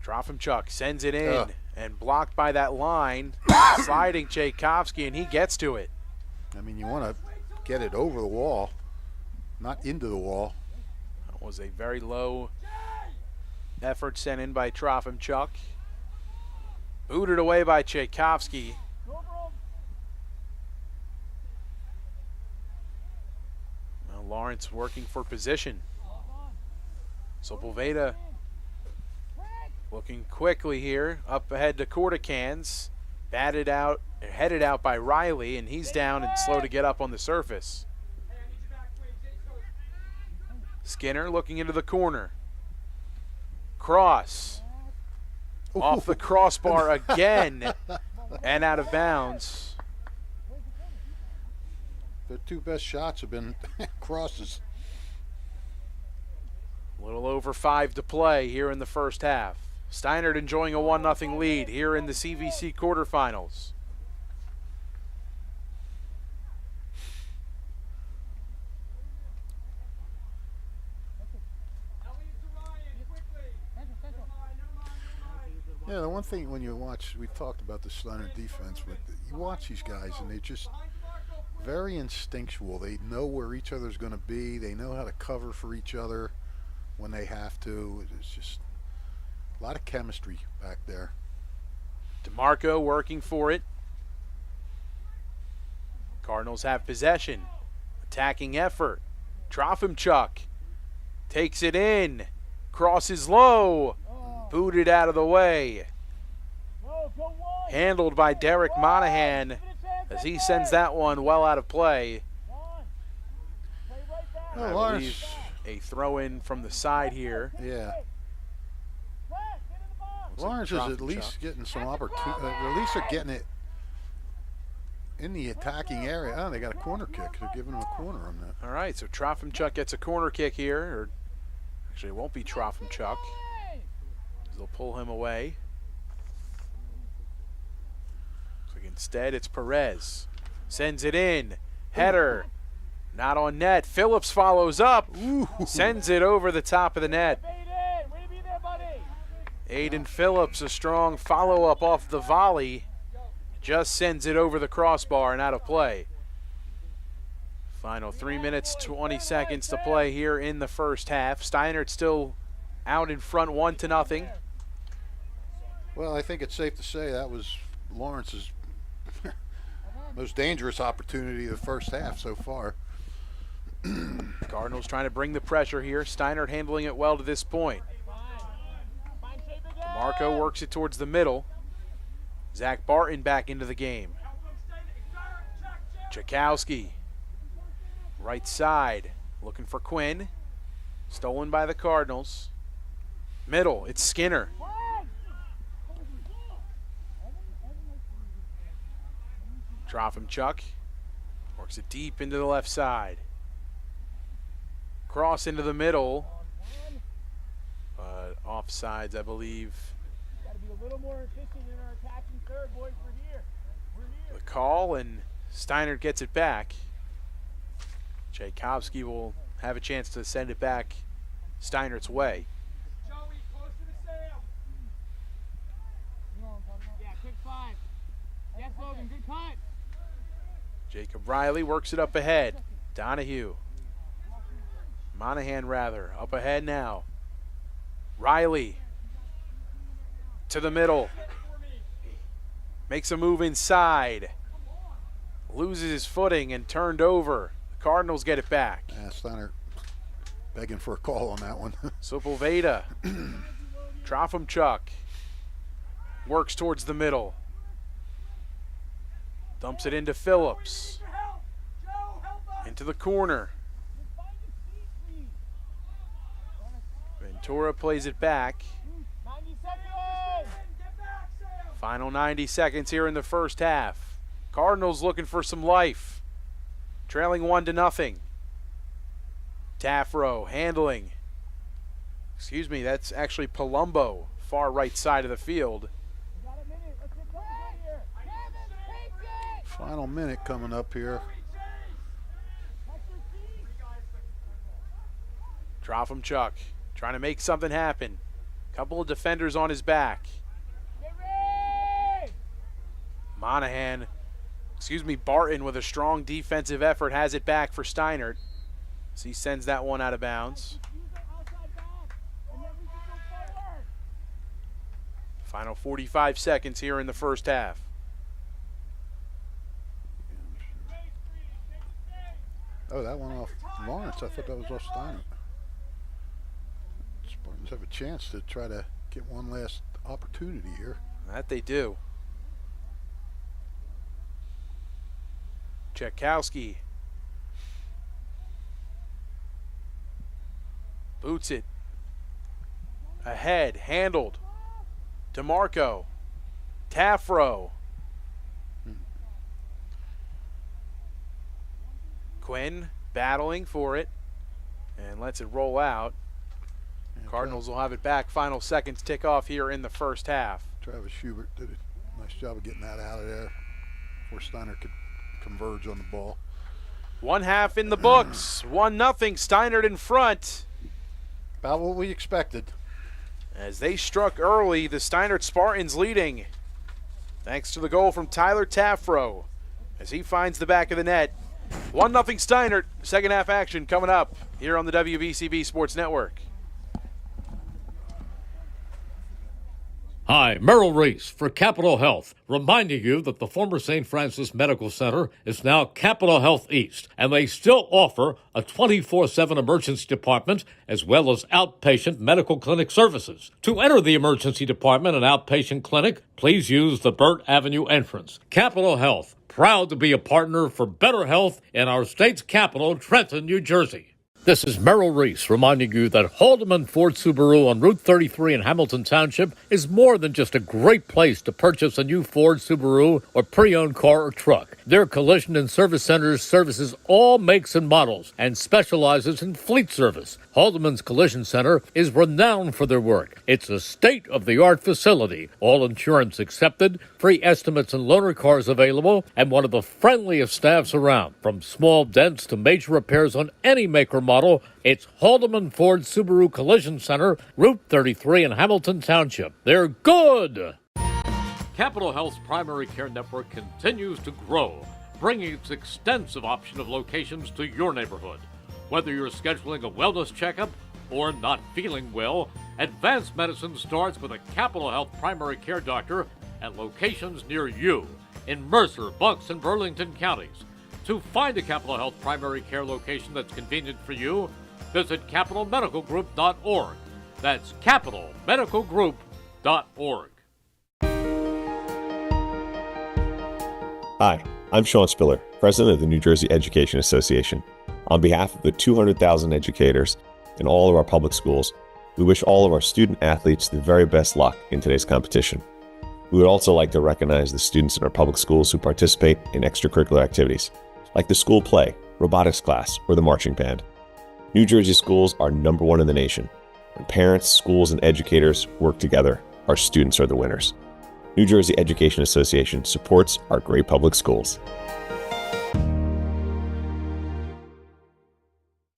Trofimchuk sends it in and blocked by that line. Sliding Tchaikovsky, and he gets to it. I mean, you want to get it over the wall, not into the wall. That was a very low effort sent in by Trofimchuk. Booted away by Tchaikovsky. Well, Lawrence working for position. Sepulveda looking quickly here. Up ahead to Corticans. Batted out, headed out by Riley, and he's down and slow to get up on the surface. Skinner looking into the corner. Cross. Off the crossbar again and out of bounds. Their two best shots have been crosses. A little over 5 to play here in the first half. Steinert enjoying a 1-0 lead here in the CVC quarterfinals. Yeah, the one thing when you watch, we talked about the Steinert defense, but you watch these guys and they're just very instinctual. They know where each other's going to be. They know how to cover for each other when they have to. It's just a lot of chemistry back there. DeMarco working for it. Cardinals have possession. Attacking effort. Trofimchuk takes it in. Crosses low. Booted out of the way. Handled by Derek Monahan as he sends that one well out of play. Well, Lawrence, a throw in from the side here. yeah. Lawrence is at least getting some opportunity. At least they're getting it in the attacking area. Oh, they got a corner kick. They're giving him a corner on that. All right, so Trofimchuk gets a corner kick here. Or actually, it won't be Trofimchuk. They'll pull him away. So instead, it's Perez. Sends it in. Header. Not on net. Phillips follows up. Ooh. Sends it over the top of the net. Aiden Phillips, a strong follow-up off the volley. Just sends it over the crossbar and out of play. Final 3 minutes, 20 seconds to play here in the first half. Steinert still out in front 1-0. Well, I think it's safe to say that was Lawrence's most dangerous opportunity of the first half so far. Cardinals trying to bring the pressure here. Steinert handling it well to this point. Marco works it towards the middle. Zach Barton back into the game. Chakowski. Right side. Looking for Quinn. Stolen by the Cardinals. Middle. It's Skinner. Trofimchuk works it deep into the left side. Cross into the middle. Offsides, I believe. Got to be a little more efficient in our attacking third, boys. We're here. The call, and Steinert gets it back. Tchaikovsky will have a chance to send it back Steinert's way. Joey, closer to Sam. Yeah, quick 5. Yes, Logan, good cut. Jacob Riley works it up ahead. Donahue. Monahan, rather, up ahead now. Riley to the middle. Makes a move inside. Loses his footing and turned over. The Cardinals get it back. Yeah, Steinert begging for a call on that one. Sepulveda. Trofimchuk works towards the middle. Dumps it into Phillips. Into the corner. Ventura plays it back. 90 seconds. Final 90 seconds here in the first half. Cardinals looking for some life. Trailing 1-0. Taffro handling. Excuse me, that's actually Palumbo, far right side of the field. Final minute coming up here. Trofimchuk trying to make something happen. Couple of defenders on his back. Monahan, Barton with a strong defensive effort has it back for Steinert. So he sends that one out of bounds. Final 45 seconds here in the first half. Oh, that one off Lawrence. I thought that was off Steinert. Spartans have a chance to try to get one last opportunity here. That they do. Chekowski. Boots it. Ahead, handled. DeMarco. Tafro. Quinn battling for it and lets it roll out. Cardinals will have it back. Final seconds tick off here in the first half. Travis Schubert did a nice job of getting that out of there before Steiner could converge on the ball. One half in the books. 1-0, Steinert in front. About what we expected. As they struck early, the Steinert Spartans leading. Thanks to the goal from Tyler Tafro as he finds the back of the net. 1-0 Steinert. Second half action coming up here on the WBCB Sports Network. Hi, Merrill Reese for Capital Health, reminding you that the former St. Francis Medical Center is now Capital Health East, and they still offer a 24/7 emergency department as well as outpatient medical clinic services. To enter the emergency department and outpatient clinic, please use the Burt Avenue entrance. Capital Health, proud to be a partner for better health in our state's capital, Trenton, New Jersey. This is Merrill Reese reminding you that Haldeman Ford Subaru on Route 33 in Hamilton Township is more than just a great place to purchase a new Ford, Subaru, or pre-owned car or truck. Their collision and service centers services all makes and models and specializes in fleet service. Haldeman's Collision Center is renowned for their work. It's a state-of-the-art facility, all insurance accepted, free estimates and loaner cars available, and one of the friendliest staffs around. From small dents to major repairs on any make or model, it's Haldeman Ford Subaru Collision Center, Route 33 in Hamilton Township. They're good! Capital Health's primary care network continues to grow, bringing its extensive option of locations to your neighborhood. Whether you're scheduling a wellness checkup or not feeling well, advanced medicine starts with a Capital Health primary care doctor at locations near you in Mercer, Bucks, and Burlington counties. To find a Capital Health primary care location that's convenient for you, visit capitalmedicalgroup.org. That's capitalmedicalgroup.org. Hi, I'm Sean Spiller, President of the New Jersey Education Association. On behalf of the 200,000 educators in all of our public schools, we wish all of our student athletes the very best luck in today's competition. We would also like to recognize the students in our public schools who participate in extracurricular activities, like the school play, robotics class, or the marching band. New Jersey schools are #1 in the nation. When parents, schools, and educators work together, our students are the winners. New Jersey Education Association supports our great public schools.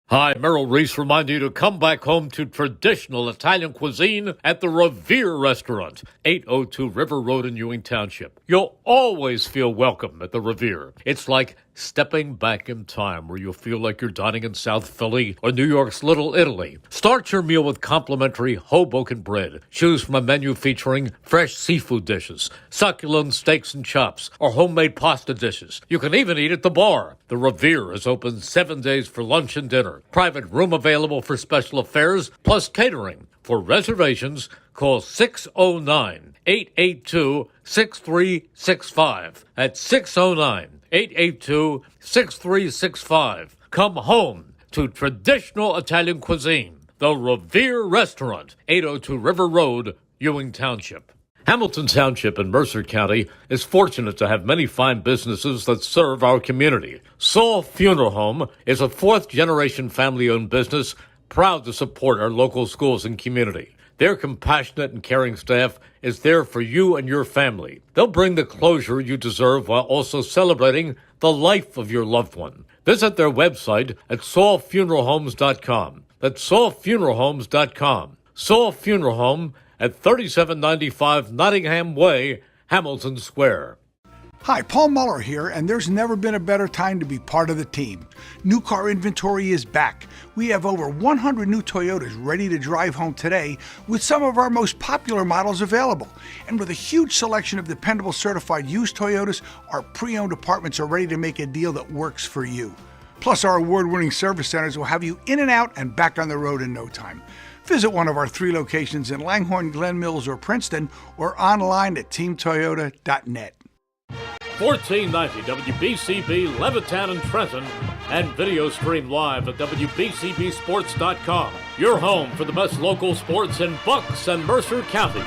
Hi, Merrill Reese reminding you to come back home to traditional Italian cuisine at the Revere Restaurant, 802 River Road in Ewing Township. You'll always feel welcome at the Revere. It's like stepping back in time where you'll feel like you're dining in South Philly or New York's Little Italy. Start your meal with complimentary Hoboken bread. Choose from a menu featuring fresh seafood dishes, succulent steaks and chops, or homemade pasta dishes. You can even eat at the bar. The Revere is open 7 days for lunch and dinner. Private room available for special affairs, plus catering. For reservations, call 609-882-6365. That's 609-882-6365. Come home to traditional Italian cuisine. The Revere Restaurant, 802 River Road, Ewing Township. Hamilton Township in Mercer County is fortunate to have many fine businesses that serve our community. Saul Funeral Home is a fourth-generation family-owned business proud to support our local schools and community. Their compassionate and caring staff is there for you and your family. They'll bring the closure you deserve while also celebrating the life of your loved one. Visit their website at saulfuneralhomes.com. That's saulfuneralhomes.com. Saul Funeral Home at 3795 Nottingham Way, Hamilton Square. Hi, Paul Muller here, and there's never been a better time to be part of the team. New car inventory is back. We have over 100 new Toyotas ready to drive home today with some of our most popular models available. And with a huge selection of dependable certified used Toyotas, our pre-owned departments are ready to make a deal that works for you. Plus, our award-winning service centers will have you in and out and back on the road in no time. Visit one of our 3 locations in Langhorne, Glen Mills, or Princeton, or online at teamtoyota.net. 1490 WBCB Levittown and Trenton, and video stream live at WBCBsports.com. Your home for the best local sports in Bucks and Mercer counties.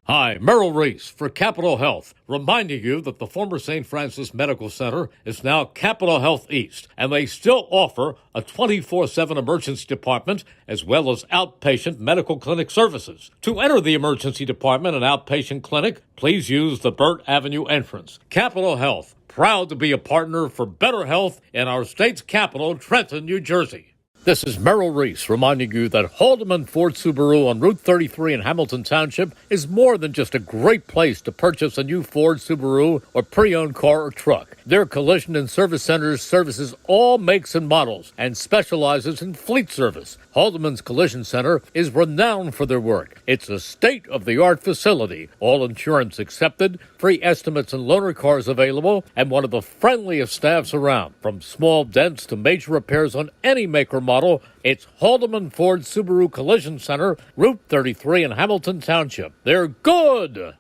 Hi, Merrill Reese for Capital Health, reminding you that the former St. Francis Medical Center is now Capital Health East, and they still offer a 24/7 emergency department as well as outpatient medical clinic services. To enter the emergency department and outpatient clinic, please use the Burt Avenue entrance. Capital Health, proud to be a partner for better health in our state's capital, Trenton, New Jersey. This is Merrill Reese reminding you that Haldeman Ford Subaru on Route 33 in Hamilton Township is more than just a great place to purchase a new Ford, Subaru, or pre-owned car or truck. Their collision and service centers services all makes and models and specializes in fleet service. Haldeman's Collision Center is renowned for their work. It's a state-of-the-art facility, all insurance accepted, free estimates and loaner cars available, and one of the friendliest staffs around. From small dents to major repairs on any make or model, it's Haldeman Ford Subaru Collision Center, Route 33 in Hamilton Township. They're good!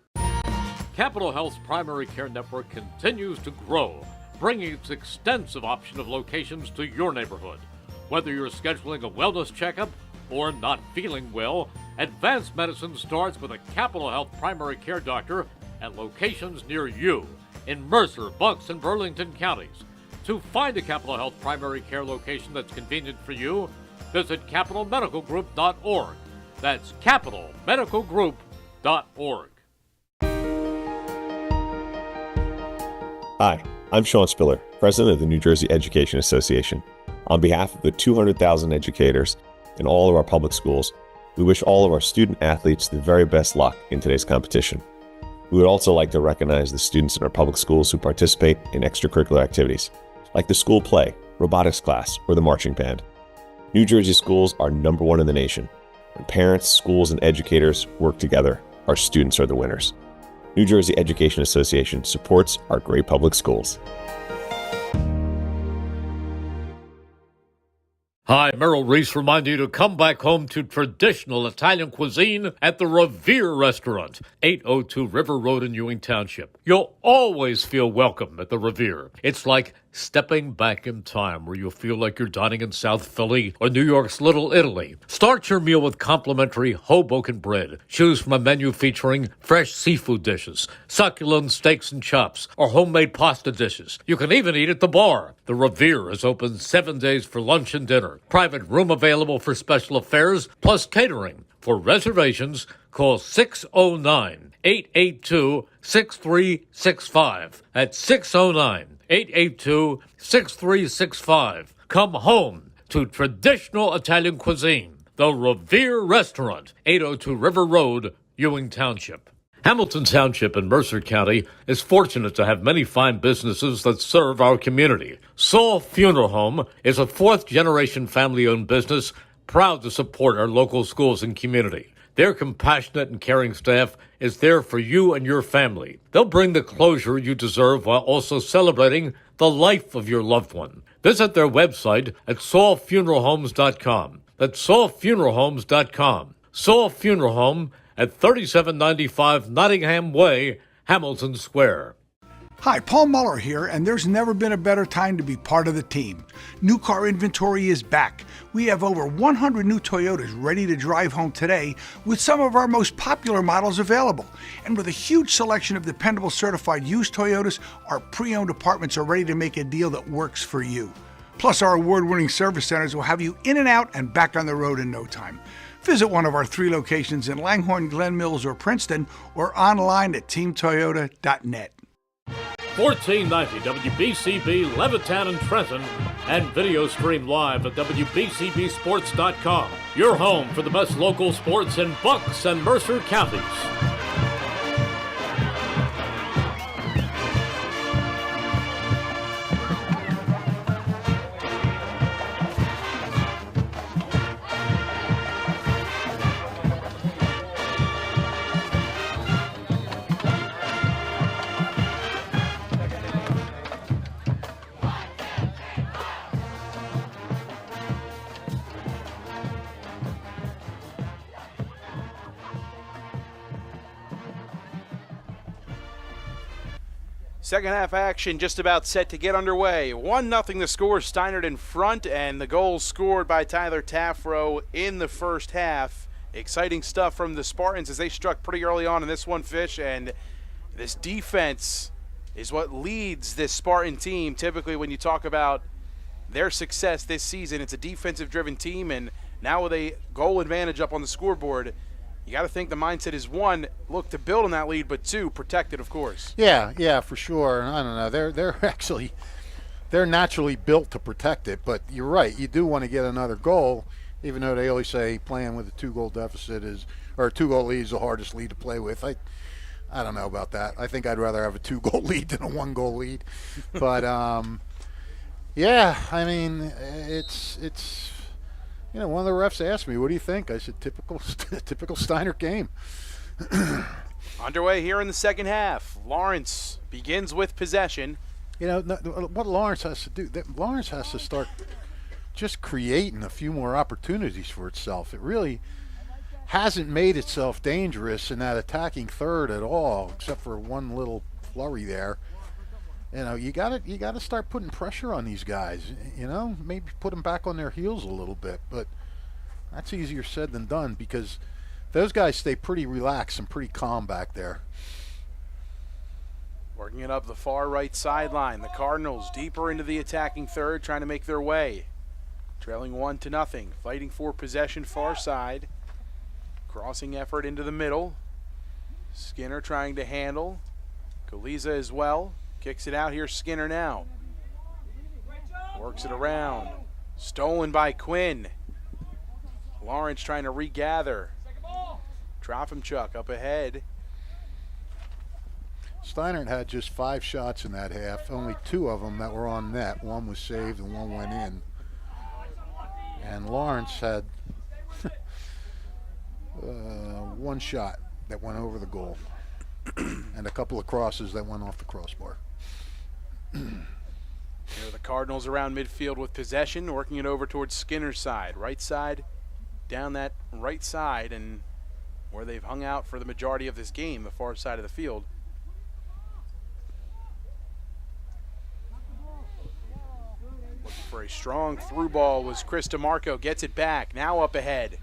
Capital Health's primary care network continues to grow, bringing its extensive option of locations to your neighborhood. Whether you're scheduling a wellness checkup or not feeling well, advanced medicine starts with a Capital Health primary care doctor at locations near you in Mercer, Bucks, and Burlington counties. To find a Capital Health primary care location that's convenient for you, visit capitalmedicalgroup.org. That's capitalmedicalgroup.org. Hi, I'm Sean Spiller, President of the New Jersey Education Association. On behalf of the 200,000 educators in all of our public schools, we wish all of our student athletes the very best luck in today's competition. We would also like to recognize the students in our public schools who participate in extracurricular activities, like the school play, robotics class, or the marching band. New Jersey schools are #1 in the nation. When parents, schools, and educators work together, our students are the winners. New Jersey Education Association supports our great public schools. Hi, Merrill Reese reminding you to come back home to traditional Italian cuisine at the Revere Restaurant, 802 River Road in Ewing Township. You'll always feel welcome at the Revere. It's like stepping back in time where you'll feel like you're dining in South Philly or New York's Little Italy. Start your meal with complimentary Hoboken bread. Choose from a menu featuring fresh seafood dishes, succulent steaks and chops, or homemade pasta dishes. You can even eat at the bar. The Revere is open 7 days for lunch and dinner. Private room available for special affairs, plus catering. For reservations, call 609-882-6365. That's 609-882-6365. Come home to traditional Italian cuisine. The Revere Restaurant, 802 River Road, Ewing Township. Hamilton Township in Mercer County is fortunate to have many fine businesses that serve our community. Saul Funeral Home is a fourth-generation family-owned business proud to support our local schools and community. Their compassionate and caring staff is there for you and your family. They'll bring the closure you deserve while also celebrating the life of your loved one. Visit their website at saulfuneralhomes.com. That's saulfuneralhomes.com. Saul Funeral Home at 3795 Nottingham Way, Hamilton Square. Hi, Paul Muller here, and there's never been a better time to be part of the team. New car inventory is back. We have over 100 new Toyotas ready to drive home today with some of our most popular models available. And with a huge selection of dependable certified used Toyotas, our pre-owned departments are ready to make a deal that works for you. Plus, our award-winning service centers will have you in and out and back on the road in no time. Visit one of our 3 locations in Langhorne, Glen Mills, or Princeton, or online at teamtoyota.net. 1490 WBCB Levittown and Trenton, and video stream live at WBCBsports.com. Your home for the best local sports in Bucks and Mercer counties. Second half action just about set to get underway. 1-0 the score, Steinert in front, and the goal scored by Tyler Taffro in the first half. Exciting stuff from the Spartans as they struck pretty early on in this one, Fish, and this defense is what leads this Spartan team. Typically when you talk about their success this season, it's a defensive-driven team, and now with a goal advantage up on the scoreboard, you got to think the mindset is, one, look to build on that lead, but two, protect it, of course. Yeah, for sure. I don't know. They're naturally built to protect it, but you're right. You do want to get another goal, even though they always say playing with a 2-goal deficit or a 2-goal lead is the hardest lead to play with. I don't know about that. I think I'd rather have a 2-goal lead than a 1-goal lead. But yeah, I mean, it's. You know, one of the refs asked me, what do you think? I said, typical Steinert game. Underway here in the second half. Lawrence begins with possession. You know, what Lawrence has to do, Lawrence has to start just creating a few more opportunities for itself. It really hasn't made itself dangerous in that attacking third at all, except for one little flurry there. You know, you gotta start putting pressure on these guys. You know, maybe put them back on their heels a little bit. But that's easier said than done because those guys stay pretty relaxed and pretty calm back there. Working it up the far right sideline. The Cardinals deeper into the attacking third, trying to make their way. Trailing 1-0, fighting for possession far side. Crossing effort into the middle. Skinner trying to handle. Kaliza as well. Kicks it out here, Skinner now. Works it around. Stolen by Quinn. Lawrence trying to regather. Trofimchuk up ahead. Steinert had just 5 shots in that half, only 2 of them that were on net. One was saved and one went in. And Lawrence had 1 shot that went over the goal and a couple of crosses that went off the crossbar. Here are the Cardinals around midfield with possession, working it over towards Skinner's side. Right side, down that right side, and where they've hung out for the majority of this game, the far side of the field. Looking for a strong through ball was Chris DeMarco, gets it back, now up ahead.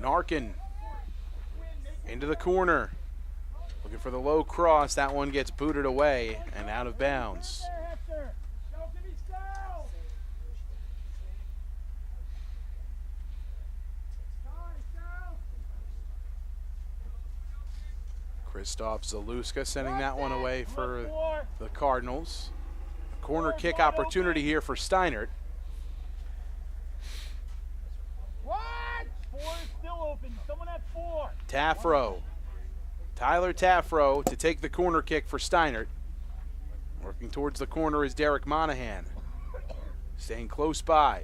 Narkin into the corner. Looking for the low cross. That one gets booted away and out of bounds. Krzysztof Zaluska sending that one away for the Cardinals. Corner kick opportunity here for Steinert. What? 4 is still open. Someone at 4. Taffro. Tyler Taffro to take the corner kick for Steinert. Working towards the corner is Derek Monahan. Staying close by.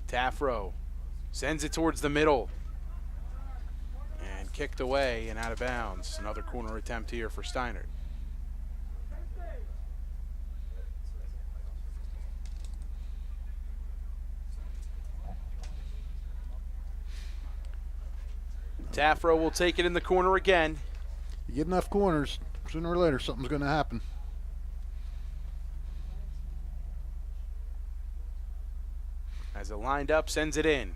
Taffro sends it towards the middle. And kicked away and out of bounds. Another corner attempt here for Steinert. Taffro will take it in the corner again. You get enough corners, sooner or later something's going to happen. As it lined up, sends it in.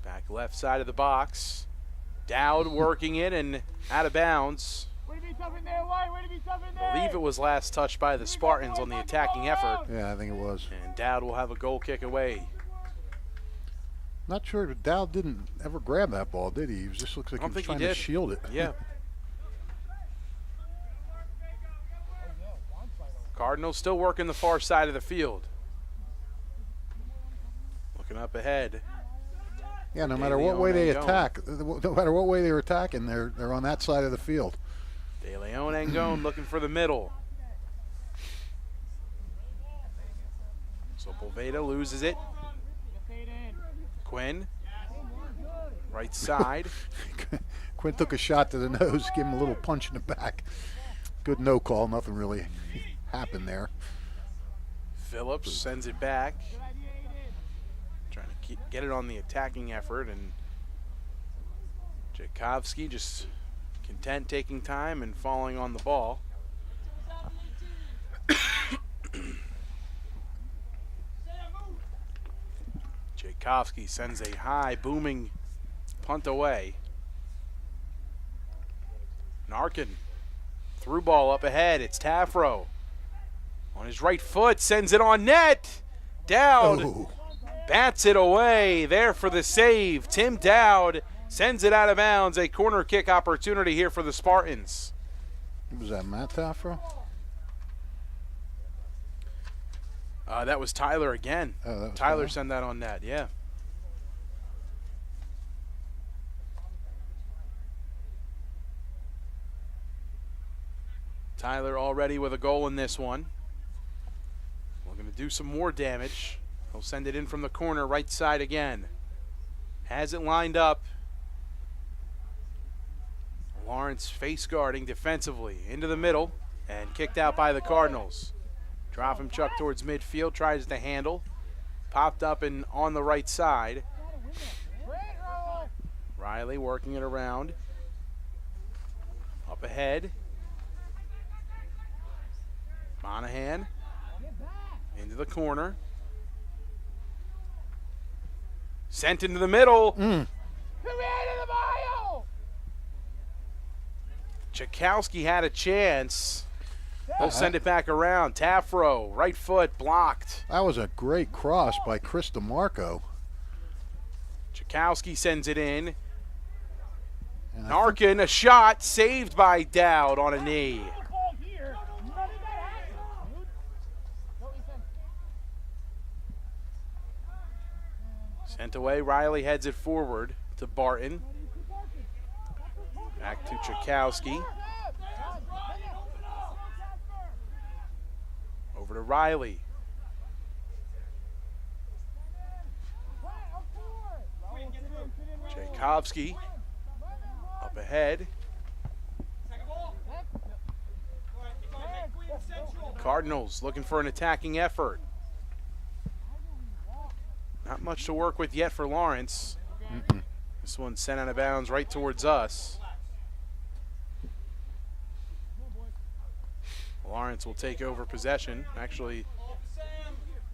Back left side of the box. Dowd working it and out of bounds. Way to be tough in there, White. Way to be tough in there. I believe it was last touched by the Spartans on the attacking effort. Yeah, I think it was. And Dowd will have a goal kick away. Not sure that Dow didn't ever grab that ball, did he? He just looks like he was trying to shield it. Yeah. Cardinals still working the far side of the field. Looking up ahead. Yeah, no matter what way they attack, no matter what way they're attacking, they're on that side of the field. De Leon Angone looking for the middle. Sepulveda loses it. Quinn, right side. Quinn took a shot to the nose, gave him a little punch in the back. Good no call, nothing really happened there. Phillips sends it back. Trying to get it on the attacking effort, and Tchaikovsky just content taking time and falling on the ball. Tchaikovsky sends a high, booming punt away. Narkin, through ball up ahead. It's Tafro. On his right foot, sends it on net. Dowd bats it away. There for the save. Tim Dowd sends it out of bounds. A corner kick opportunity here for the Spartans. Was that Matt Tafro? That was Tyler again. Oh, that was Tyler sent that on net, yeah. Tyler already with a goal in this one. We're going to do some more damage. He'll send it in from the corner, right side again. Has it lined up. Lawrence face guarding defensively into the middle and kicked out by the Cardinals. Drop him Chuck towards midfield, tries to handle. Popped up and on the right side. Riley working it around. Up ahead. Monahan into the corner. Sent into the middle. Tchaikovsky had a chance. They'll send it back around. Tafro, right foot, blocked. That was a great cross by Chris DeMarco. Tchaikovsky sends it in. Narkin, a shot, saved by Dowd on a knee. Sent away, Riley heads it forward to Barton. Back to Tchaikovsky. Over to Riley. Tchaikovsky up ahead. Cardinals looking for an attacking effort. Not much to work with yet for Lawrence. This one's sent out of bounds right towards us. Lawrence will take over possession. Actually,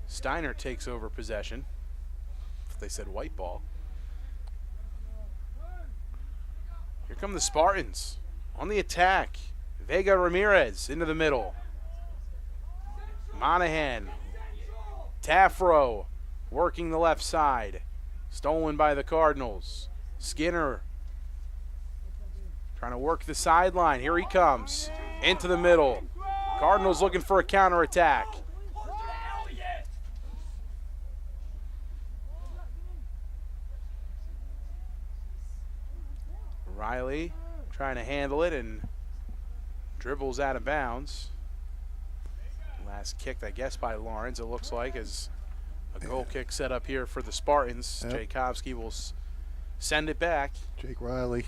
Steinert takes over possession. If they said white ball. Here come the Spartans on the attack. Vega Ramirez into the middle. Monahan. Tafro working the left side. Stolen by the Cardinals. Skinner trying to work the sideline. Here he comes. Into the middle. Cardinals looking for a counterattack. Riley trying to handle it and dribbles out of bounds. Last kicked, I guess, by Lawrence, it looks like, as a goal kick set up here for the Spartans. Yep. Tchaikovsky will send it back. Jake Riley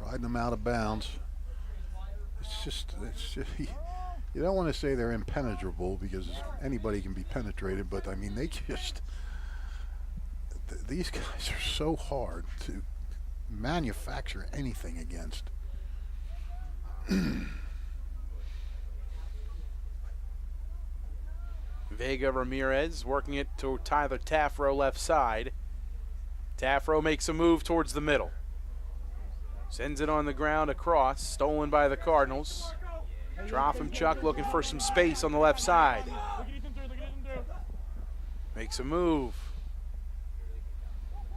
riding them out of bounds. It's just you don't want to say they're impenetrable because anybody can be penetrated, but I mean, they just, these guys are so hard to manufacture anything against. Vega Ramirez working it to Tyler Tafro left side. Tafro makes a move towards the middle. Sends it on the ground across, stolen by the Cardinals. Drop Chuck looking for some space on the left side. Makes a move.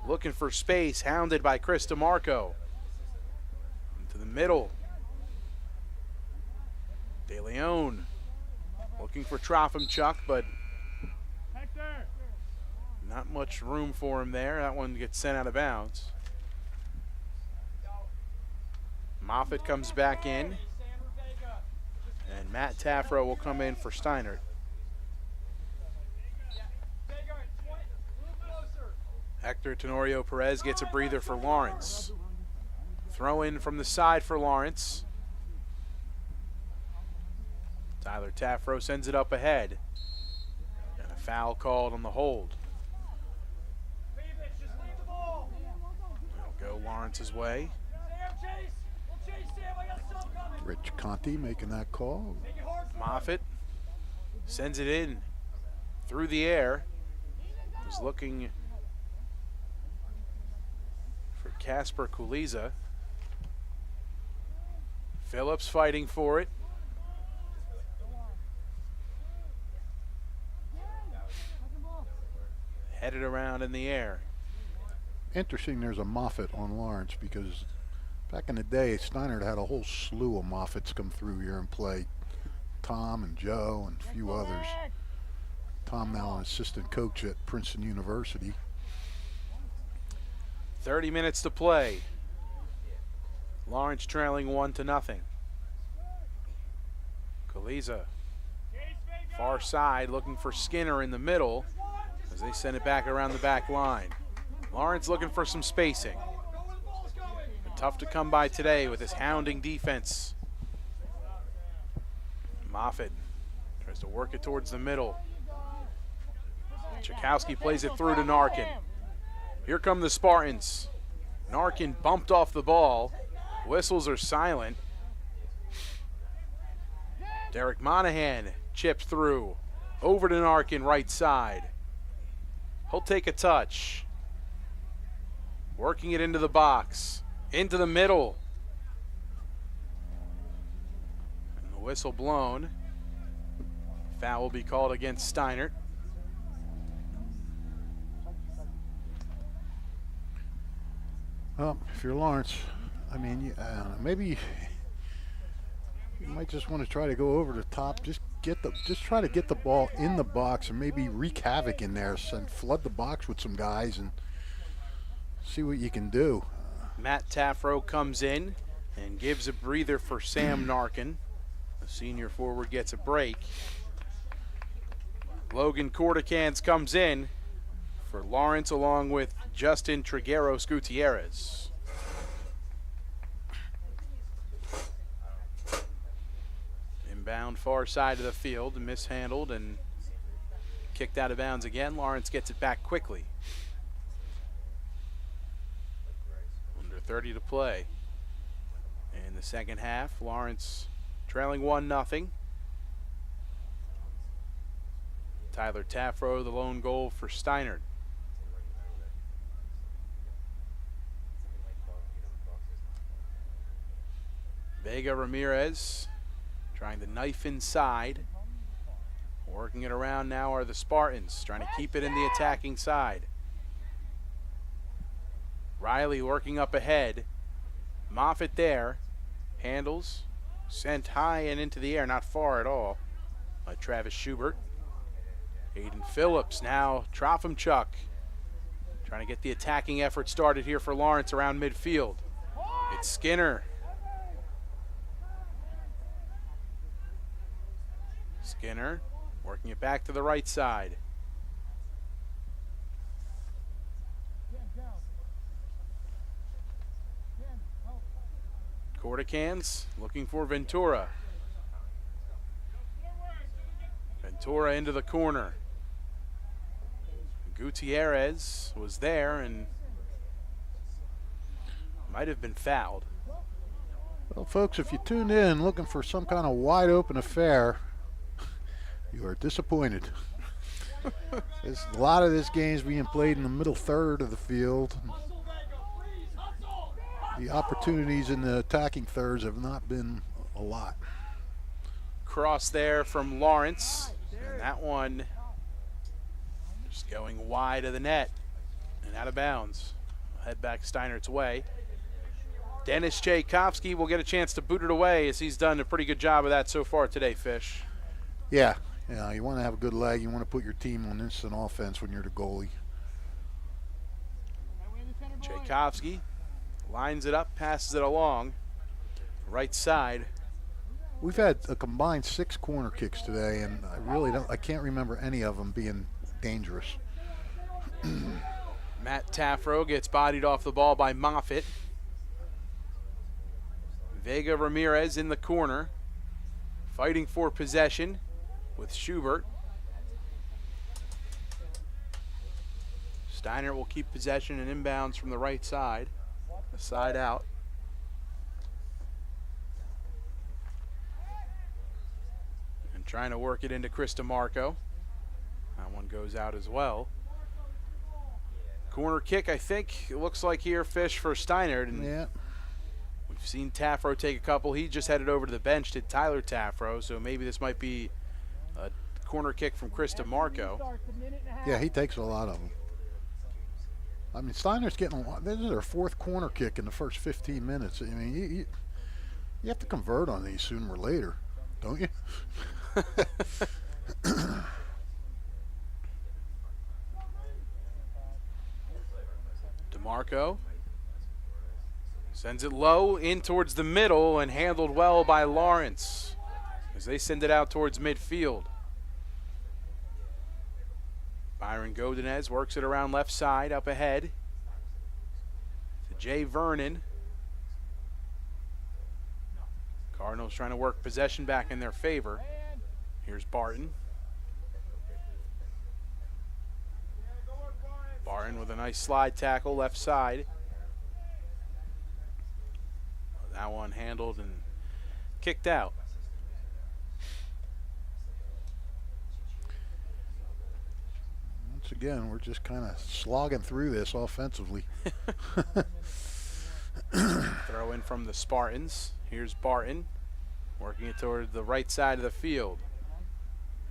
looking for space, hounded by Chris DeMarco. Into the middle. De Leon looking for Trofimchuk, but not much room for him there. That one gets sent out of bounds. Moffitt comes back in, and Matt Taffro will come in for Steinert. Hector Tenorio Perez gets a breather for Lawrence. Throw in from the side for Lawrence. Tyler Taffro sends it up ahead. And a foul called on the hold. It'll go Lawrence's way. Rich Conti making that call. Moffitt sends it in through the air. Was looking for Casper Kuliza. Phillips fighting for it. Headed around in the air. Interesting there's a Moffitt on Lawrence, because back in the day, Steinert had a whole slew of Moffitts come through here and play. Tom and Joe and a few others. Tom now an assistant coach at Princeton University. 30 minutes to play. Lawrence trailing 1-0. Kuliza, far side, looking for Skinner in the middle as they send it back around the back line. Lawrence looking for some spacing. Been tough to come by today with his hounding defense. Moffitt tries to work it towards the middle. Chakowski plays it through to Narkin. Here come the Spartans. Narkin bumped off the ball. Whistles are silent. Derek Monahan chips through. Over to Narkin, right side. He'll take a touch. Working it into the box. Into the middle. And the whistle blown. Foul will be called against Steinert. Well, if you're Lawrence, I mean, maybe you might just want to try to go over the top. Just try to get the ball in the box and maybe wreak havoc in there. And flood the box with some guys and see what you can do. Matt Taffro comes in and gives a breather for Sam Narkin. The senior forward gets a break. Logan Corticans comes in for Lawrence along with Justin Trigueros Gutierrez. Inbound far side of the field, mishandled and kicked out of bounds again. Lawrence gets it back quickly. Under 30 to play. In the second half, Lawrence trailing 1-0. Tyler Taffro, the lone goal for Steinert. Vega Ramirez trying to knife inside. Working it around now are the Spartans, trying to keep it in the attacking side. Riley working up ahead. Moffitt there. Handles. Sent high and into the air, not far at all, by Travis Schubert. Aiden Phillips, now Trofimchuk. Trying to get the attacking effort started here for Lawrence around midfield. It's Skinner. Skinner working it back to the right side. Corticans looking for Ventura. Ventura into the corner. Gutierrez was there and might have been fouled. Well, folks, if you tuned in looking for some kind of wide open affair, you are disappointed. There's a lot of this game's being played in the middle third of the field. The opportunities in the attacking thirds have not been a lot. Cross there from Lawrence, and that one just going wide of the net. and out of bounds. Head back Steinert's way. Dennis Tchaikovsky will get a chance to boot it away, as he's done a pretty good job of that so far today, Fish. Yeah, you want to have a good leg. You want to put your team on instant offense when you're the goalie. Tchaikovsky lines it up, passes it along. Right side. We've had a combined 6 corner kicks today, and I can't remember any of them being dangerous. Matt Taffro gets bodied off the ball by Moffitt. Vega Ramirez in the corner, fighting for possession with Schubert. Steinert will keep possession and inbounds from the right side, the side out. And trying to work it into Chris DeMarco. That one goes out as well. Corner kick, I think, it looks like here, Fish, for Steinert. And yeah. We've seen Taffro take a couple. He just headed over to the bench to Tyler Taffro, so maybe this might be a corner kick from Chris DeMarco. Yeah, he takes a lot of them. I mean, Steinert's getting a lot. This is their 4th corner kick in the first 15 minutes. I mean, you have to convert on these sooner or later, don't you? DeMarco sends it low in towards the middle and handled well by Lawrence as they send it out towards midfield. Byron Godinez works it around left side up ahead to Jay Vernon. Cardinals trying to work possession back in their favor. Here's Barton. Barton with a nice slide tackle left side. That one handled and kicked out. Once again, we're just kind of slogging through this offensively. Throw in from the Spartans. Here's Barton working it toward the right side of the field.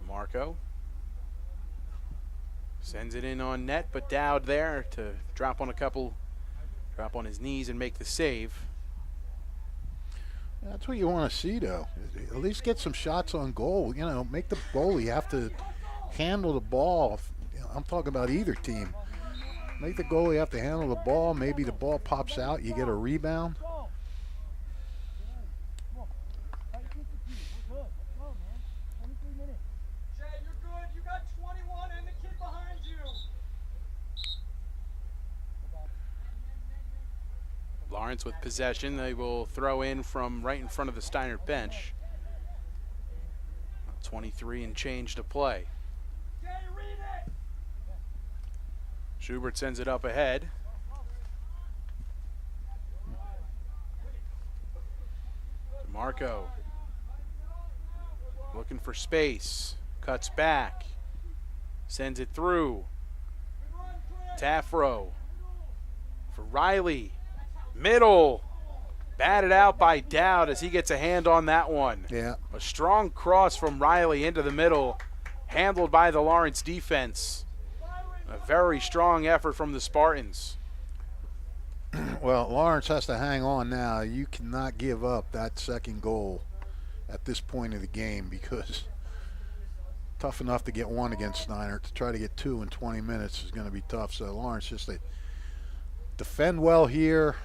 Marco sends it in on net, but Dowd there to drop on his knees and make the save. That's what you want to see, though. At least get some shots on goal. You know, make the goalie have to handle the ball. I'm talking about either team. Make the goalie have to handle the ball. Maybe the ball pops out. You get a rebound. Lawrence with possession. They will throw in from right in front of the Steinert bench. 23 and change to play. Schubert sends it up ahead. DeMarco looking for space. Cuts back. Sends it through. Taffro for Riley. Middle. Batted out by Dowd as he gets a hand on that one. Yeah. A strong cross from Riley into the middle, handled by the Lawrence defense. A very strong effort from the Spartans. Well, Lawrence has to hang on now. You cannot give up that second goal at this point of the game, because tough enough to get one against Steinert. To try to get 2 in 20 minutes is going to be tough. So Lawrence just to defend well here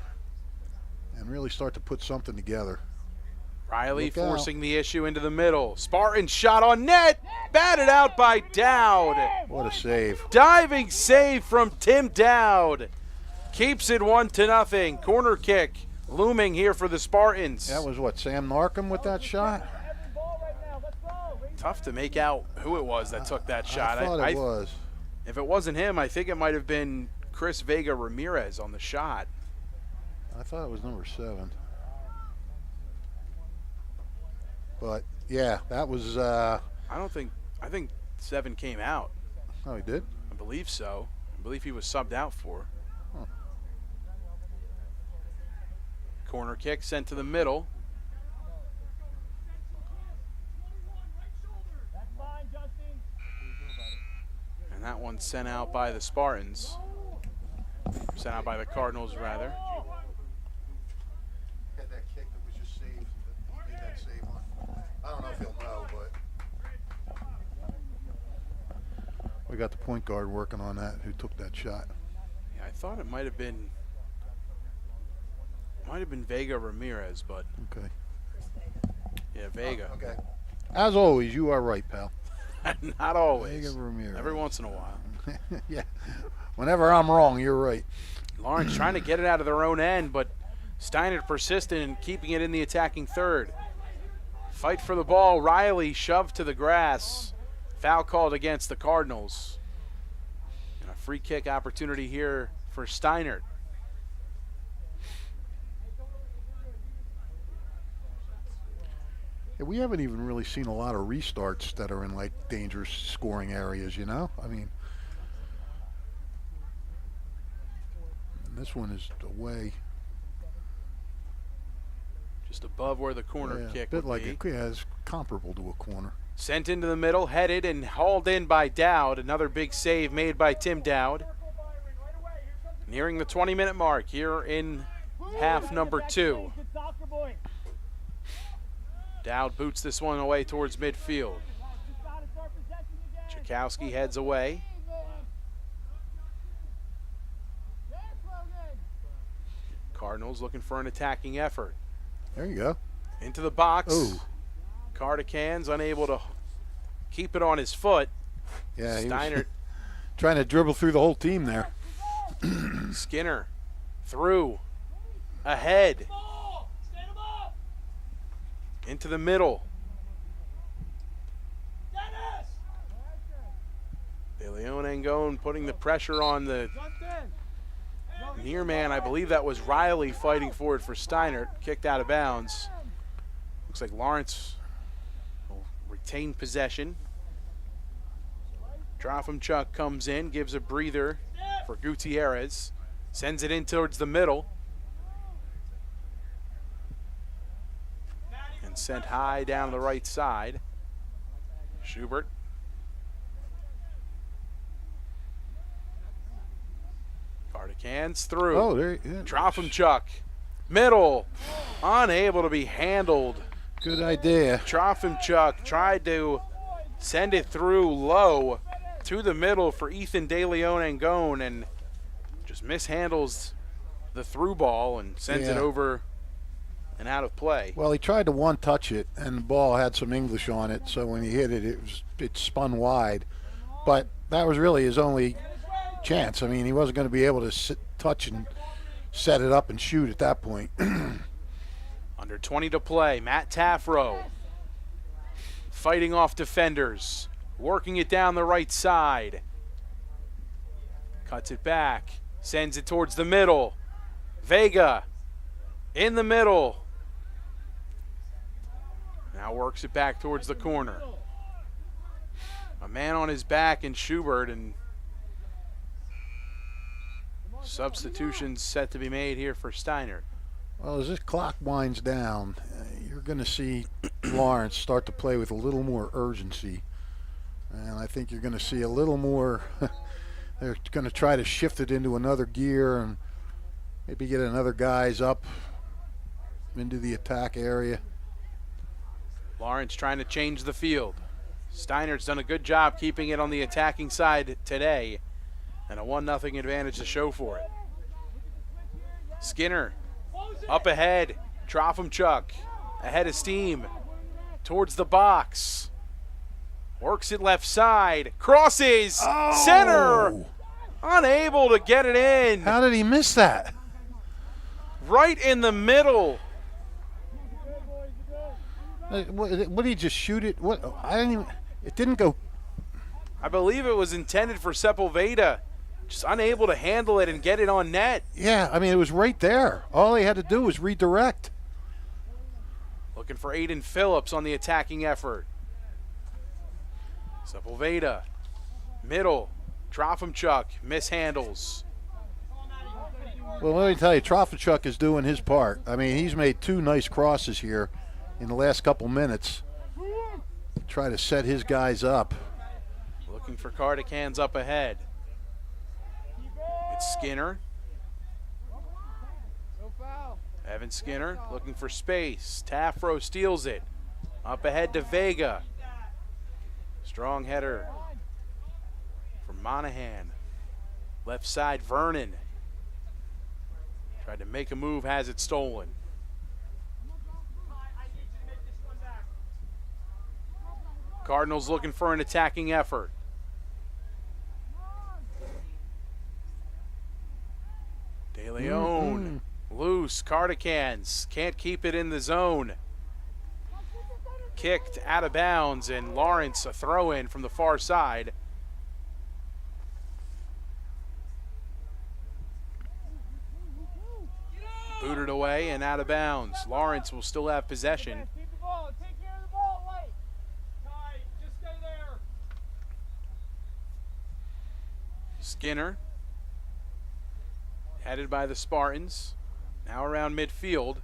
and really start to put something together. Riley forcing the issue into the middle. Spartan shot on net. Batted out by Dowd. What a save. Diving save from Tim Dowd. Keeps it 1-0. Corner kick looming here for the Spartans. That was what, Sam Narcombe with that shot? Tough to make out who it was that took that shot. I thought it was. If it wasn't him, I think it might have been Chris Vega Ramirez on the shot. I thought it was number 7. But yeah, that was I think 7 came out. Oh, he did? I believe so. I believe he was subbed out for. Huh. Corner kick sent to the middle. And that one sent out by the Spartans. Sent out by the Cardinals, rather. Had that kick that was just saved. He made that save on. I don't know if he'll know, but we got the point guard working on that. Who took that shot? Yeah, I thought it might have been Vega Ramirez, but Okay. yeah, Vega. Oh, okay. As always, you are right, pal. Not always. Vega Ramirez. Every once in a while. Yeah. Whenever I'm wrong, you're right. Lawrence trying to get it out of their own end, but Steinert persistent in keeping it in the attacking third. Fight for the ball. Riley shoved to the grass. Foul called against the Cardinals. And a free kick opportunity here for Steinert. Yeah, we haven't even really seen a lot of restarts that are in like dangerous scoring areas, you know? I mean, this one is away. Just above where the corner Yeah, kick a bit would like be. it's comparable to a corner. Sent into the middle, headed and hauled in by Dowd. Another big save made by Tim Dowd. Nearing the 20-minute mark here in half number 2. Dowd boots this one away towards midfield. Chakowski heads away. Cardinals looking for an attacking effort. There you go. Into the box. Ooh. Cardicans unable to keep it on his foot. Yeah, he was Steinert trying to dribble through the whole team there. Skinner through, ahead, into the middle. De Leon Angone putting the pressure on the near man. I believe that was Riley fighting for it for Steinert. Kicked out of bounds. Looks like Lawrence will retain possession. Drofimchuk comes in, gives a breather for Gutierrez. Sends it in towards the middle. And sent high down the right side. Schubert. Cardicans through. Oh, there. Yeah. Drofimchuk. Middle. Unable to be handled. Good idea. Drofimchuk tried to send it through low to the middle for Ethan De Leon Angone and just mishandles the through ball and sends it over and out of play. Well, he tried to one-touch it, and the ball had some English on it, so when he hit it, it spun wide. But that was really his only chance. I mean, he wasn't going to be able to touch and set it up and shoot at that point. Under 20 to play, Matt Taffro fighting off defenders, working it down the right side. Cuts it back, sends it towards the middle. Vega in the middle. Now works it back towards the corner. A man on his back in Schubert, and substitutions set to be made here for Steinert. Well, as this clock winds down, you're going to see Lawrence start to play with a little more urgency. And I think you're going to see a little more, they're going to try to shift it into another gear and maybe get another guys up into the attack area. Lawrence trying to change the field. Steinert's done a good job keeping it on the attacking side today, and a 1-0 advantage to show for it. Skinner up ahead. Drofimchuk ahead of steam towards the box. Works it left side. Crosses. Center. Unable to get it in. How did he miss that? Right in the middle. What did he just shoot it? What? I didn't even. It didn't go. I believe it was intended for Sepulveda. Just unable to handle it and get it on net. Yeah, I mean, it was right there. All he had to do was redirect. Looking for Aiden Phillips on the attacking effort. Sepulveda, middle, Drofimchuk, mishandles. Well, let me tell you, Drofimchuk is doing his part. I mean, he's made 2 nice crosses here in the last couple minutes. Try to set his guys up. Looking for Cardicans up ahead. It's Skinner. Evan Skinner looking for space. Tafro steals it. Up ahead to Vega. Strong header from Monahan. Left side, Vernon. Tried to make a move, has it stolen. Cardinals looking for an attacking effort. De Leon, loose, Cardicans, can't keep it in the zone. Kicked out of bounds, and Lawrence a throw in from the far side. Booted away and out of bounds. Lawrence will still have possession. Keep the ball. Take care of the ball, Light. Ty, just stay there. Skinner, headed by the Spartans, now around midfield.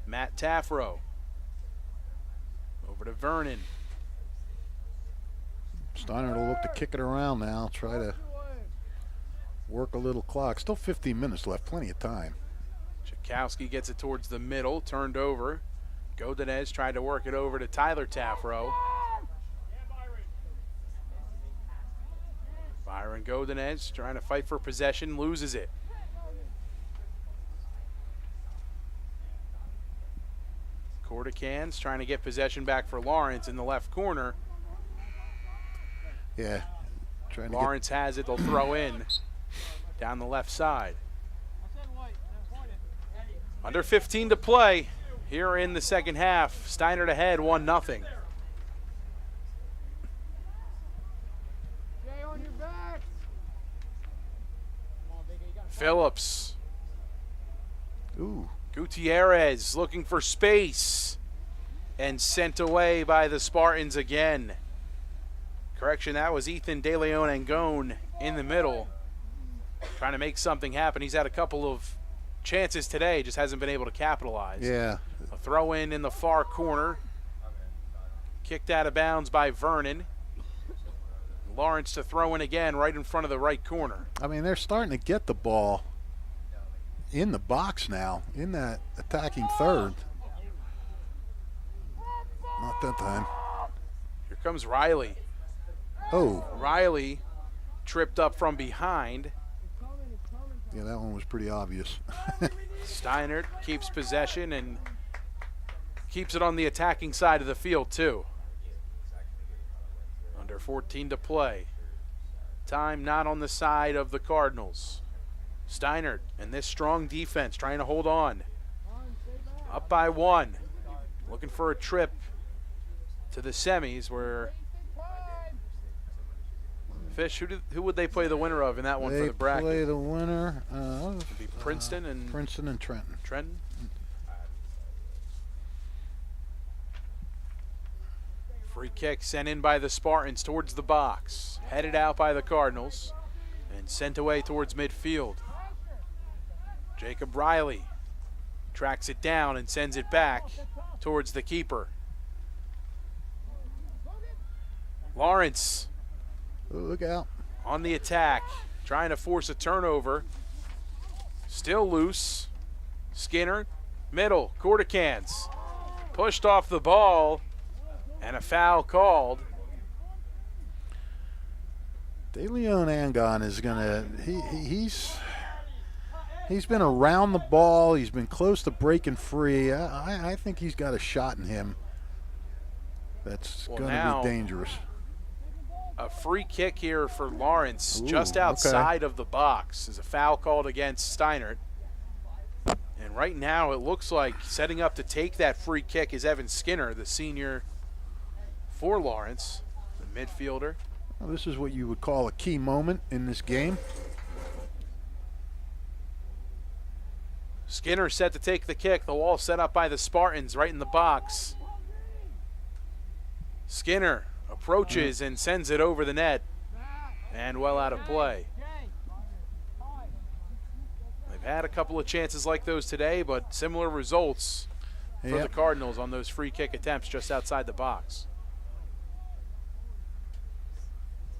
Matt Tafro, over to Vernon. Steinert will look to kick it around now, try to work a little clock. Still 15 minutes left, plenty of time. Chakowski gets it towards the middle, turned over. Godinez tried to work it over to Tyler Tafro. Byron Godinez trying to fight for possession, loses it. Cordicans trying to get possession back for Lawrence in the left corner. Yeah, trying to Lawrence has it, they'll throw in down the left side. Under 15 to play here in the second half. Steinert ahead 1-0. Stay on your back. Phillips. Ooh. Gutierrez looking for space and sent away by the Spartans again. Correction, that was Ethan De Leon Angone in the middle, trying to make something happen. He's had a couple of chances today, just hasn't been able to capitalize. Yeah. A throw in the far corner. Kicked out of bounds by Vernon. Lawrence to throw in again right in front of the right corner. I mean, they're starting to get the ball in the box now, in that attacking third. Not that time. Here comes Riley. Oh. Riley tripped up from behind. Yeah, that one was pretty obvious. Steinert keeps possession and keeps it on the attacking side of the field too. Under 14 to play. Time not on the side of the Cardinals. Steinert and this strong defense trying to hold on. Up by 1. Looking for a trip to the semis where Fish, who would they play the winner of in that one for the bracket? They play the winner It'd be Princeton and Trenton. Trenton. Free kick sent in by the Spartans towards the box. Headed out by the Cardinals and sent away towards midfield. Jacob Riley tracks it down and sends it back towards the keeper. Lawrence. Oh, look out. On the attack, trying to force a turnover. Still loose. Skinner, middle, Cordicans. Pushed off the ball, and a foul called. De Leon Angon is gonna. He's been around the ball. He's been close to breaking free. I think he's got a shot in him. That's going to be dangerous. A free kick here for Lawrence, Ooh, just outside of the box. Is a foul called against Steinert. And right now it looks like setting up to take that free kick is Evan Skinner, the senior for Lawrence, the midfielder. Well, this is what you would call a key moment in this game. Skinner set to take the kick. The wall set up by the Spartans right in the box. Skinner approaches and sends it over the net and well out of play. They've had a couple of chances like those today, but similar results for the Cardinals on those free kick attempts just outside the box.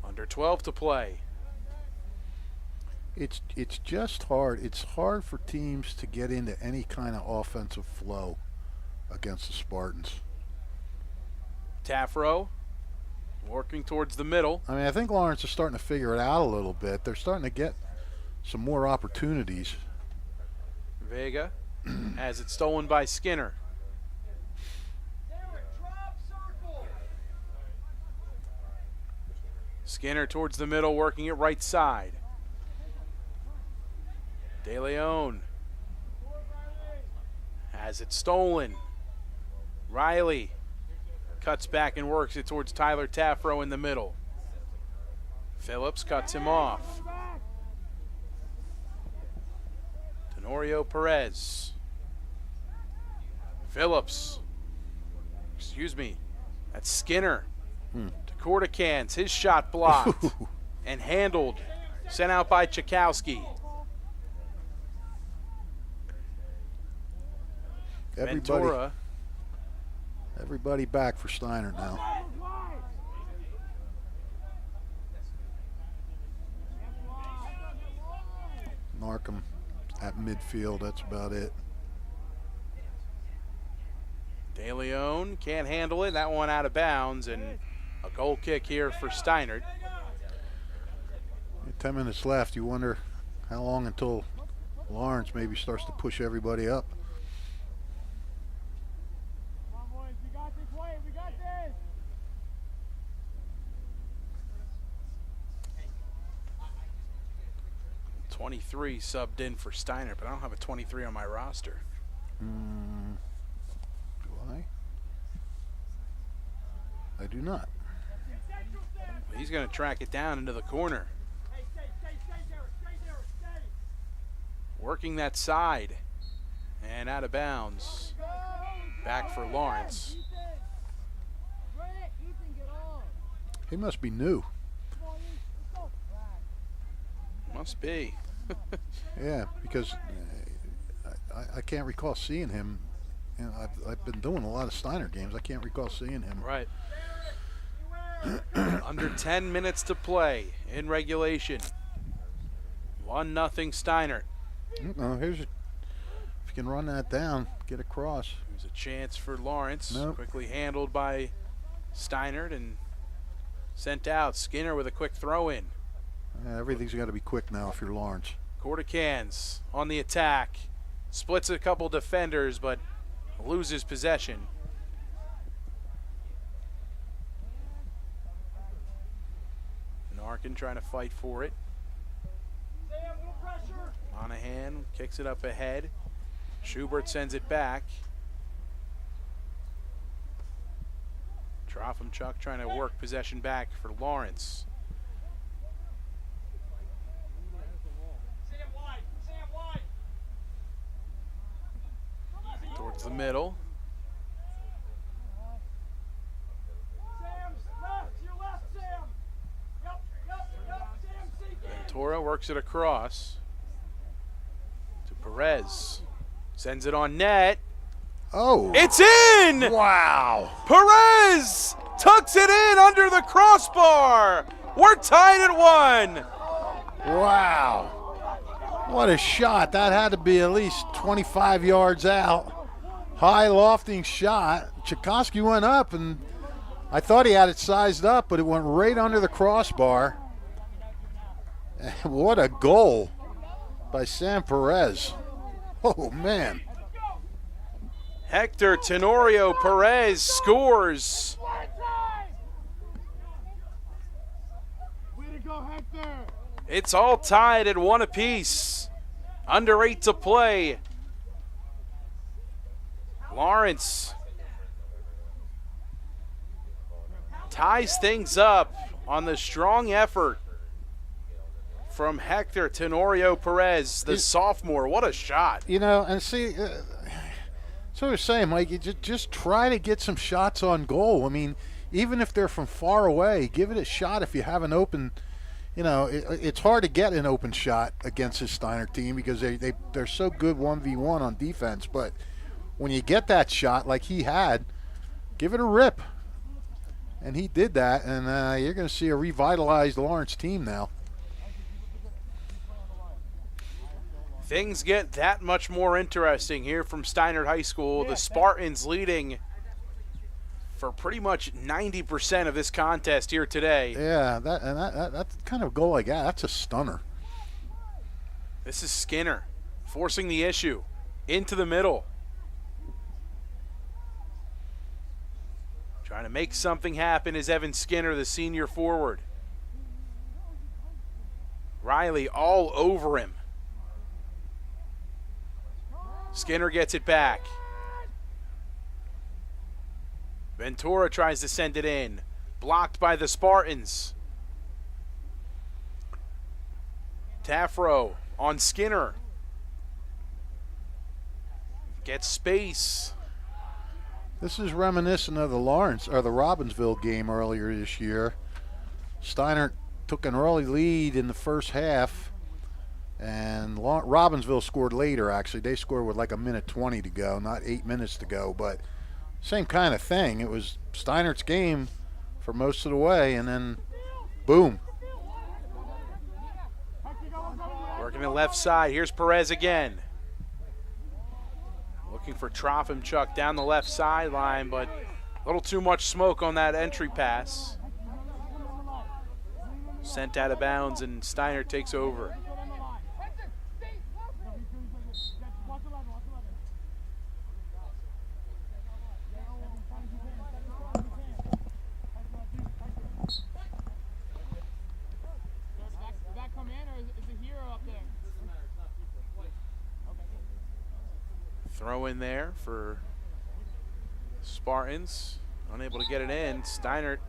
Under 12 to play. It's just hard. It's hard for teams to get into any kind of offensive flow against the Spartans. Tafro working towards the middle. I mean, I think Lawrence is starting to figure it out a little bit. They're starting to get some more opportunities. Vega has it stolen by Skinner. Skinner towards the middle, working it right side. De Leon has it stolen. Riley cuts back and works it towards Tyler Tafro in the middle. Phillips cuts him off. Tenorio Perez. Phillips. Excuse me. That's Skinner. To Corticans. His shot blocked and handled. Sent out by Chakowski. Ventura. Everybody back for Steinert now. Narcum at midfield, that's about it. De Leon can't handle it. That one out of bounds, and a goal kick here for Steinert. 10 minutes left. You wonder how long until Lawrence maybe starts to push everybody up. Come on, boys. We got this way. We got this. – 23 subbed in for Steinert, but I don't have a 23 on my roster. Do I? I do not. He's going to track it down into the corner. Hey, stay there. Stay there. Stay. Working that side. And out of bounds. Back for Lawrence. Ethan, get on. He must be new. Come on, let's go. Must be. Yeah, because I can't recall seeing him. You know, I've been doing a lot of Steinert games. I can't recall seeing him. Right. Under 10 minutes to play in regulation. 1-0 Steinert. Here's if you can run that down, get across. There's a chance for Lawrence. Nope. Quickly handled by Steinert and sent out. Skinner with a quick throw in. Everything's got to be quick now if you're Lawrence. Corticans on the attack. Splits a couple defenders, but loses possession. Narkin trying to fight for it. Sam, no pressure. Monahan kicks it up ahead. Schubert sends it back. Trofimchuk trying to work possession back for Lawrence. Sam wide. Towards the middle. Sam, left. To your left, Sam. Yep. Sam, seek it. Ventura works it across to Perez. Sends it on net. Oh! It's in! Wow! Perez tucks it in under the crossbar. We're tied at 1. Wow! What a shot. That had to be at least 25 yards out. High lofting shot. Chakowski went up, and I thought he had it sized up, but it went right under the crossbar. What a goal by Sam Perez. Oh, man. Hector Tenorio Perez scores. Way to go, Hector. It's all tied at 1 apiece. Under 8 to play. Lawrence ties things up on the strong effort from Hector Tenorio Perez, the sophomore. What a shot. You know, and see, so I was saying, Mike, you just try to get some shots on goal. I mean, even if they're from far away, give it a shot if you have an open, you know, it's hard to get an open shot against this Steinert team because they're so good 1v1 on defense. But when you get that shot like he had, give it a rip. And he did that, and you're going to see a revitalized Lawrence team now. Things get that much more interesting here from Steinert High School. The Spartans leading for pretty much 90% of this contest here today. Yeah, that's kind of goal I got. That's a stunner. This is Skinner forcing the issue into the middle. Trying to make something happen is Evan Skinner, the senior forward. Riley all over him. Skinner gets it back. Ventura tries to send it in. Blocked by the Spartans. Tafro on Skinner. Gets space. This is reminiscent of the Lawrence or the Robbinsville game earlier this year. Steinert took an early lead in the first half, and Robbinsville scored later. Actually, they scored with like a minute 20 to go, not 8 minutes to go. But same kind of thing. It was Steinert's game for most of the way, and then boom. Working the left side. Here's Perez again. Looking for Trofimchuk down the left sideline, but a little too much smoke on that entry pass. Sent out of bounds, and Steinert takes over. Throw in there for Spartans. Unable to get it in. Steinert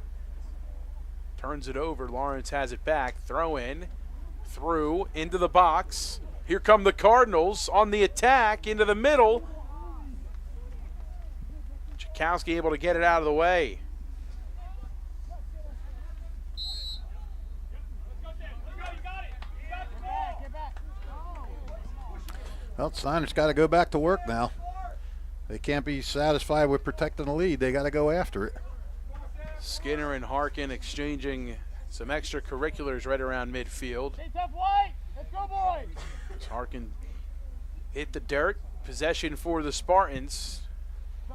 turns it over. Lawrence has it back. Throw in. Through. Into the box. Here come the Cardinals on the attack. Into the middle. Chakowski able to get it out of the way. Well, Steinert's got to go back to work now. They can't be satisfied with protecting the lead. They got to go after it. Skinner and Harkin exchanging some extracurriculars right around midfield. Hey, tough white. Let's go, boys. Harkin hit the dirt. Possession for the Spartans.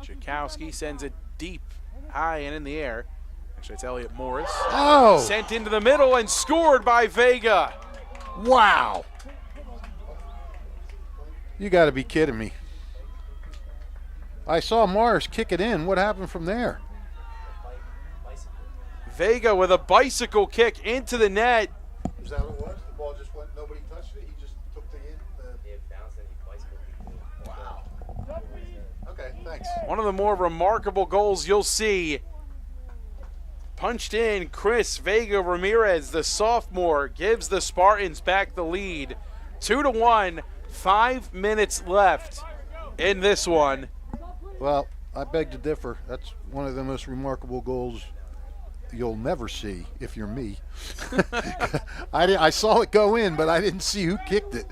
Chakowski sends it deep, high, and in the air. Actually, it's Elliot Morris. Oh! Sent into the middle and scored by Vega. Wow! You got to be kidding me. I saw Morris kick it in. What happened from there? Vega with a bicycle kick into the net. Is that what it was? The ball just went, nobody touched it? He just took the Wow. Okay, thanks. One of the more remarkable goals you'll see. Punched in, Chris Vega Ramirez, the sophomore, gives the Spartans back the lead. 2-1, 5 minutes left in this one. Well, I beg to differ. That's one of the most remarkable goals you'll never see if you're me. I saw it go in, but I didn't see who kicked it.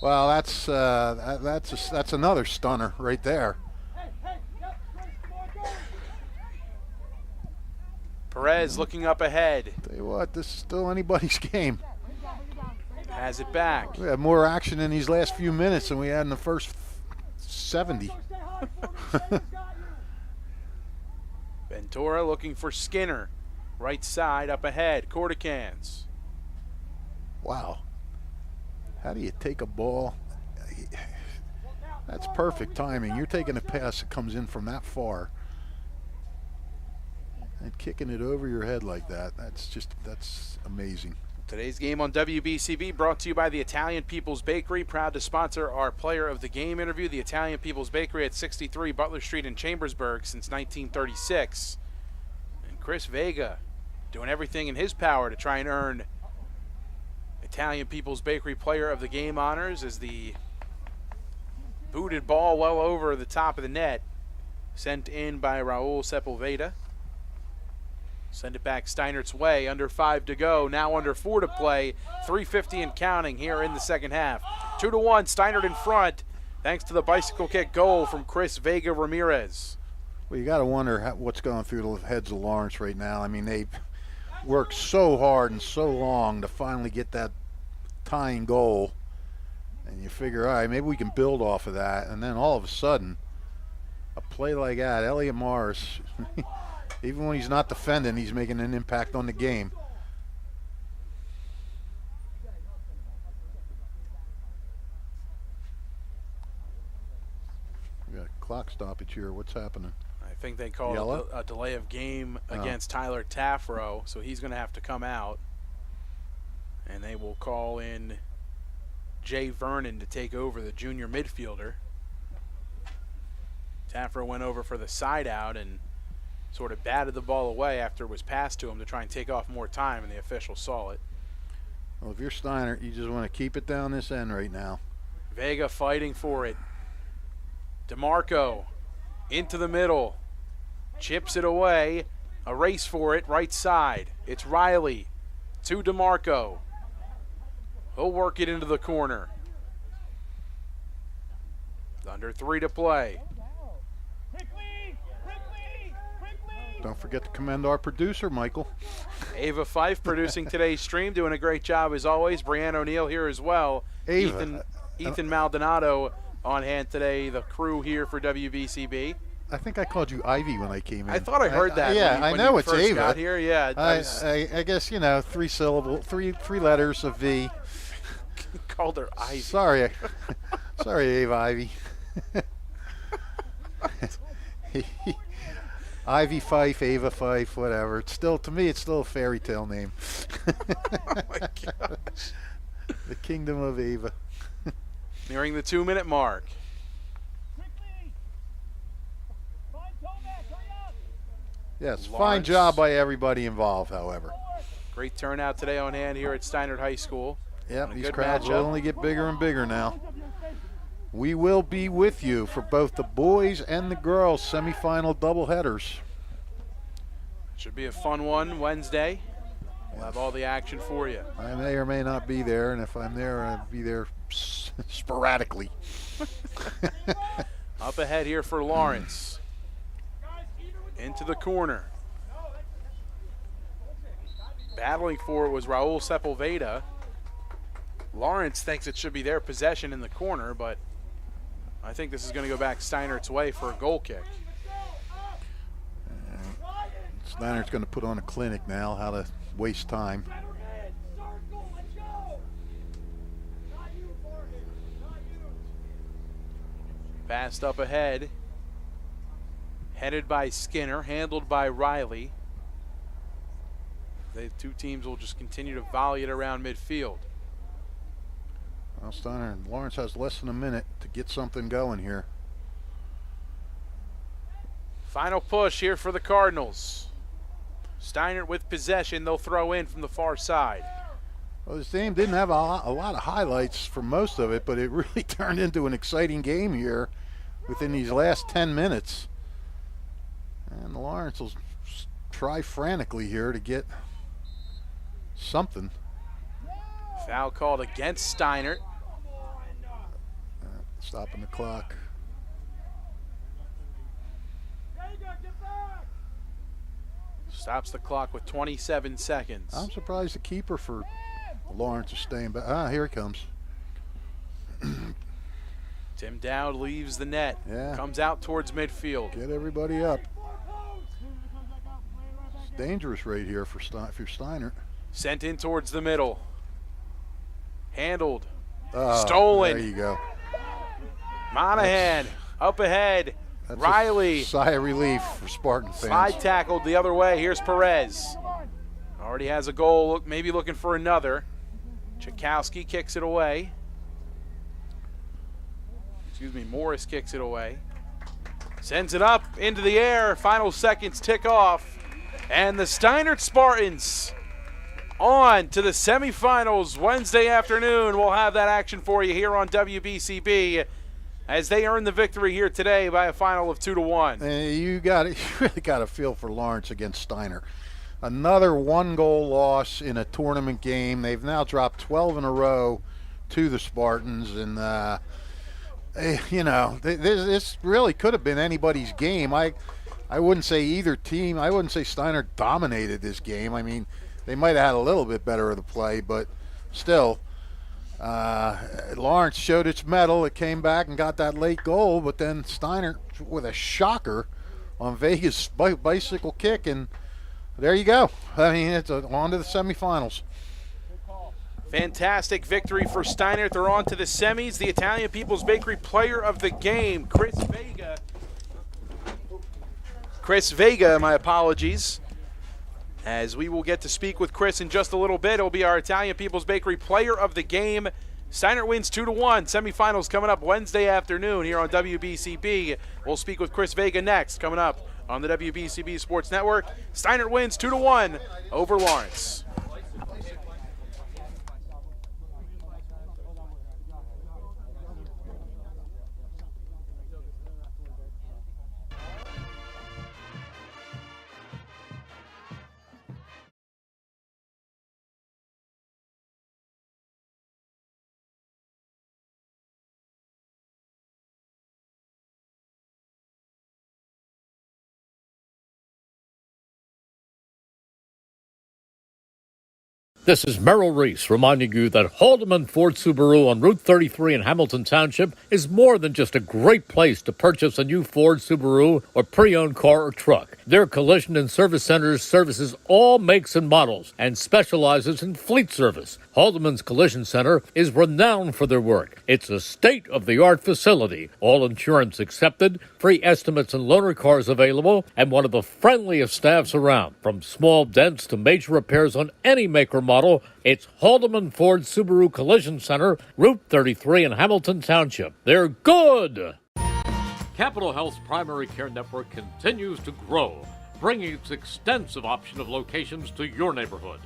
Well, that's another stunner right there. Perez looking up ahead. Tell you what, this is still anybody's game. Has it back. We had more action in these last few minutes than we had in the first 70. Ventura looking for Skinner. Right side up ahead. Corticans. Wow. How do you take a ball? That's perfect timing. You're taking a pass that comes in from that far and kicking it over your head like that. That's amazing. Today's game on WBCB brought to you by the Italian People's Bakery, proud to sponsor our Player of the Game interview. The Italian People's Bakery at 63 Butler Street in Chambersburg since 1936. And Chris Vega doing everything in his power to try and earn Italian People's Bakery Player of the Game honors as the booted ball well over the top of the net, sent in by Raul Sepulveda. Send it back Steinert's way. Under 5 to go. Now under 4 to play. 3:50 and counting here in the second half. 2-1. Steinert in front. Thanks to the bicycle kick goal from Chris Vega Ramirez. Well, you got to wonder what's going through the heads of Lawrence right now. I mean, they've worked so hard and so long to finally get that tying goal, and you figure, all right, maybe we can build off of that, and then all of a sudden, a play like that, Elliot Morris, even when he's not defending, he's making an impact on the game. We got a clock stoppage here. What's happening? I think they called a delay of game against Tyler Taffro, so he's going to have to come out. And they will call in Jay Vernon to take over, the junior midfielder. Taffro went over for the side out and sort of batted the ball away after it was passed to him to try and take off more time, and the official saw it. Well, if you're Steinert, you just want to keep it down this end right now. Vega fighting for it. DeMarco into the middle. Chips it away. A race for it, right side. It's Riley to DeMarco. He'll work it into the corner. Under 3 to play. Don't forget to commend our producer, Michael. Ava Fife producing today's stream, doing a great job as always. Brianne O'Neill here as well. Ava. Ethan Maldonado on hand today, the crew here for WBCB. I think I called you Ivy when I came in. I thought I heard that. Yeah, when I know you it's first Ava. Got here. Yeah, I guess, you know, 3 syllable, three letters of V. Called her Ivy. Sorry, sorry, Ava Ivy. Ivy Fife, Ava Fife, whatever. It's still, to me, it's still a fairy tale name. Oh my gosh. The Kingdom of Ava. Nearing the 2-minute mark. Yes, fine Lawrence. job by everybody involved, however. Great turnout today on hand here at Steinert High School. Yep, A these good crowds will matchup. only get bigger and bigger now. We will be with you for both the boys and the girls semifinal doubleheaders. Should be a fun one Wednesday. We'll have all the action for you. I may or may not be there, and if I'm there, I'll be there sporadically. Up ahead here for Lawrence. Into the corner. Battling for it was Raul Sepulveda. Lawrence thinks it should be their possession in the corner, but I think this is going to go back Steinert's way for a goal kick. Steinert's going to put on a clinic now, how to waste time. Passed up ahead. Headed by Skinner, handled by Riley. The two teams will just continue to volley it around midfield. Well, Steiner and Lawrence has less than a minute to get something going here. Final push here for the Cardinals. Steinert with possession. They'll throw in from the far side. Well, this game didn't have a lot of highlights for most of it, but it really turned into an exciting game here within these last 10 minutes. And Lawrence will try frantically here to get something. Foul called against Steinert. Stopping the clock. Stops the clock with 27 seconds. I'm surprised the keeper for Lawrence is staying back. Ah, here he comes. Tim Dowd leaves the net. Yeah. Comes out towards midfield. Get everybody up. It's dangerous right here for if you're Steinert. Sent in towards the middle. Handled. Oh, Stolen. There you go. Monahan up ahead. That's Riley. a sigh of relief for Spartan fans. Slide tackled the other way. Here's Perez. Already has a goal. Maybe looking for another. Chakowski kicks it away. Excuse me, Morris kicks it away. Sends it up into the air. Final seconds tick off. And the Steinert Spartans on to the semifinals Wednesday afternoon. We'll have that action for you here on WBCB as they earn the victory here today by a final of 2-1. You really got to feel for Lawrence against Steiner. Another 1-goal loss in a tournament game. They've now dropped 12 in a row to the Spartans, and you know, this really could have been anybody's game. I wouldn't say either team. I wouldn't say Steiner dominated this game. I mean, they might have had a little bit better of the play, but still, Lawrence showed its mettle. It came back and got that late goal, but then Steinert with a shocker on Vega's bicycle kick, and there you go. I mean, it's on to the semifinals. Fantastic victory for Steinert. They're on to the semis. The Italian People's Bakery Player of the Game, Chris Vega, my apologies. As we will get to speak with Chris in just a little bit, it'll be our Italian People's Bakery Player of the Game. Steinert wins 2-1. Semifinals coming up Wednesday afternoon here on WBCB. We'll speak with Chris Vega next, coming up on the WBCB Sports Network. Steinert wins 2-1 over Lawrence. This is Merrill Reese reminding you that Haldeman Ford Subaru on Route 33 in Hamilton Township is more than just a great place to purchase a new Ford Subaru or pre-owned car or truck. Their collision and service centers services all makes and models and specializes in fleet service. Haldeman's Collision Center is renowned for their work. It's a state-of-the-art facility, all insurance accepted, free estimates and loaner cars available, and one of the friendliest staffs around. From small dents to major repairs on any make or model, it's Haldeman Ford Subaru Collision Center, Route 33 in Hamilton Township. They're good! Capital Health's primary care network continues to grow, bringing its extensive option of locations to your neighborhood.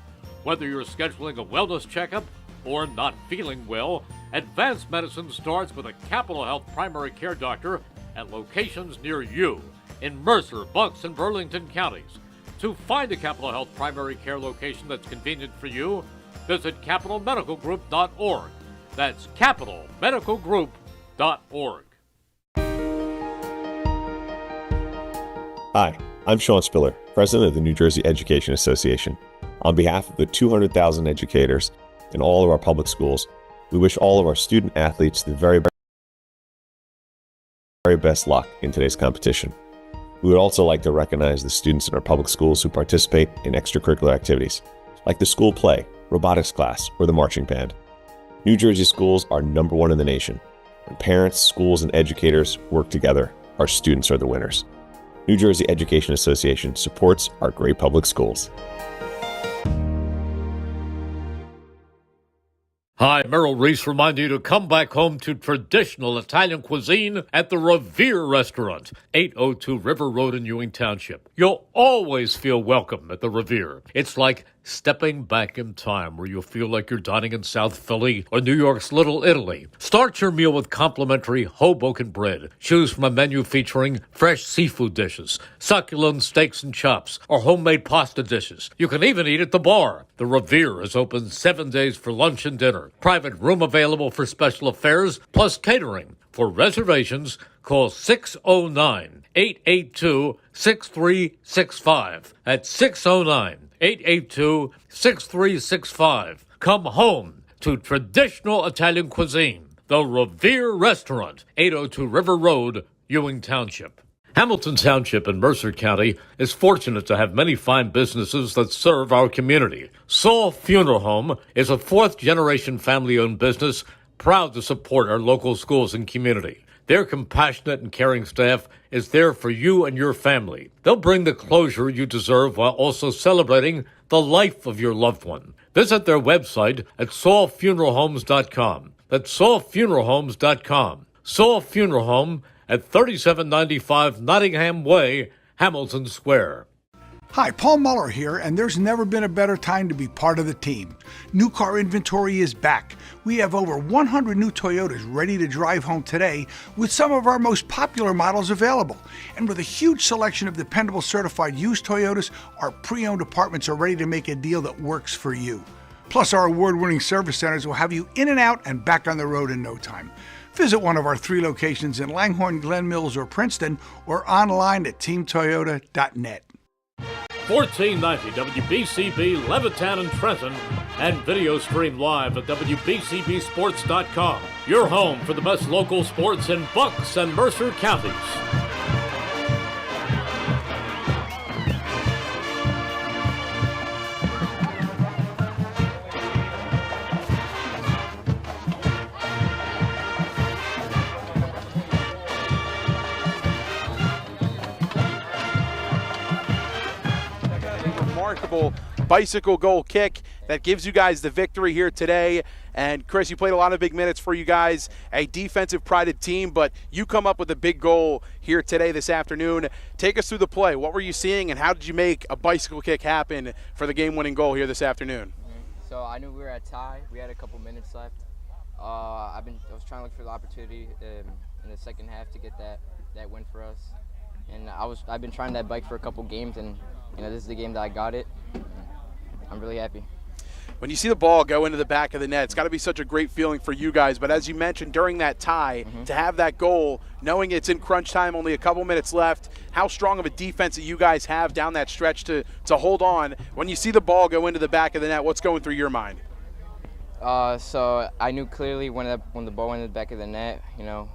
Whether you're scheduling a wellness checkup or not feeling well, advanced medicine starts with a Capital Health primary care doctor at locations near you in Mercer, Bucks, and Burlington counties. To find a Capital Health primary care location that's convenient for you, visit capitalmedicalgroup.org. That's capitalmedicalgroup.org. Hi, I'm Sean Spiller, President of the New Jersey Education Association. On behalf of the 200,000 educators in all of our public schools, we wish all of our student athletes the very best luck in today's competition. We would also like to recognize the students in our public schools who participate in extracurricular activities, like the school play, robotics class, or the marching band. New Jersey schools are #1 in the nation. When parents, schools, and educators work together, our students are the winners. New Jersey Education Association supports our great public schools. Hi, Merrill Reese reminding you to come back home to traditional Italian cuisine at the Revere Restaurant, 802 River Road in Ewing Township. You'll always feel welcome at the Revere. It's like stepping back in time where you'll feel like you're dining in South Philly or New York's Little Italy. Start your meal with complimentary Hoboken bread. Choose from a menu featuring fresh seafood dishes, succulent steaks and chops, or homemade pasta dishes. You can even eat at the bar. The Revere is open 7 days for lunch and dinner. Private room available for special affairs, plus catering. For reservations, call 609-882-6365. That's 609-882-6365. Come home to traditional Italian cuisine. The Revere Restaurant, 802 River Road, Ewing Township. Hamilton Township in Mercer County is fortunate to have many fine businesses that serve our community. Saul Funeral Home is a fourth-generation family-owned business proud to support our local schools and community. Their compassionate and caring staff is there for you and your family. They'll bring the closure you deserve while also celebrating the life of your loved one. Visit their website at saulfuneralhomes.com. That's saulfuneralhomes.com. Saul Funeral Home at 3795 Nottingham Way, Hamilton Square. Hi, Paul Muller here, and there's never been a better time to be part of the team. New car inventory is back. We have over 100 new Toyotas ready to drive home today with some of our most popular models available. And with a huge selection of dependable certified used Toyotas, our pre-owned departments are ready to make a deal that works for you. Plus, our award-winning service centers will have you in and out and back on the road in no time. Visit one of our 3 locations in Langhorne, Glen Mills, or Princeton, or online at teamtoyota.net. 1490 WBCB Levittown and Trenton, and video stream live at WBCBsports.com. Your home for the best local sports in Bucks and Mercer counties. Remarkable bicycle goal kick that gives you guys the victory here today. And Chris, you played a lot of big minutes for you guys, a defensive prided team, but you come up with a big goal here today, this afternoon. Take us through the play. What were you seeing, and how did you make a bicycle kick happen for the game-winning goal here this afternoon? So I knew we were at tie. We had a couple minutes left. I was trying to look for the opportunity in the second half to get that win for us. And I've been trying that bike for a couple games, and this is the game that I got it. I'm really happy. When you see the ball go into the back of the net, it's got to be such a great feeling for you guys. But as you mentioned, during that tie, to have that goal, knowing it's in crunch time, only a couple minutes left, how strong of a defense that you guys have down that stretch to hold on. When you see the ball go into the back of the net, what's going through your mind? So I knew clearly when the ball went in the back of the net,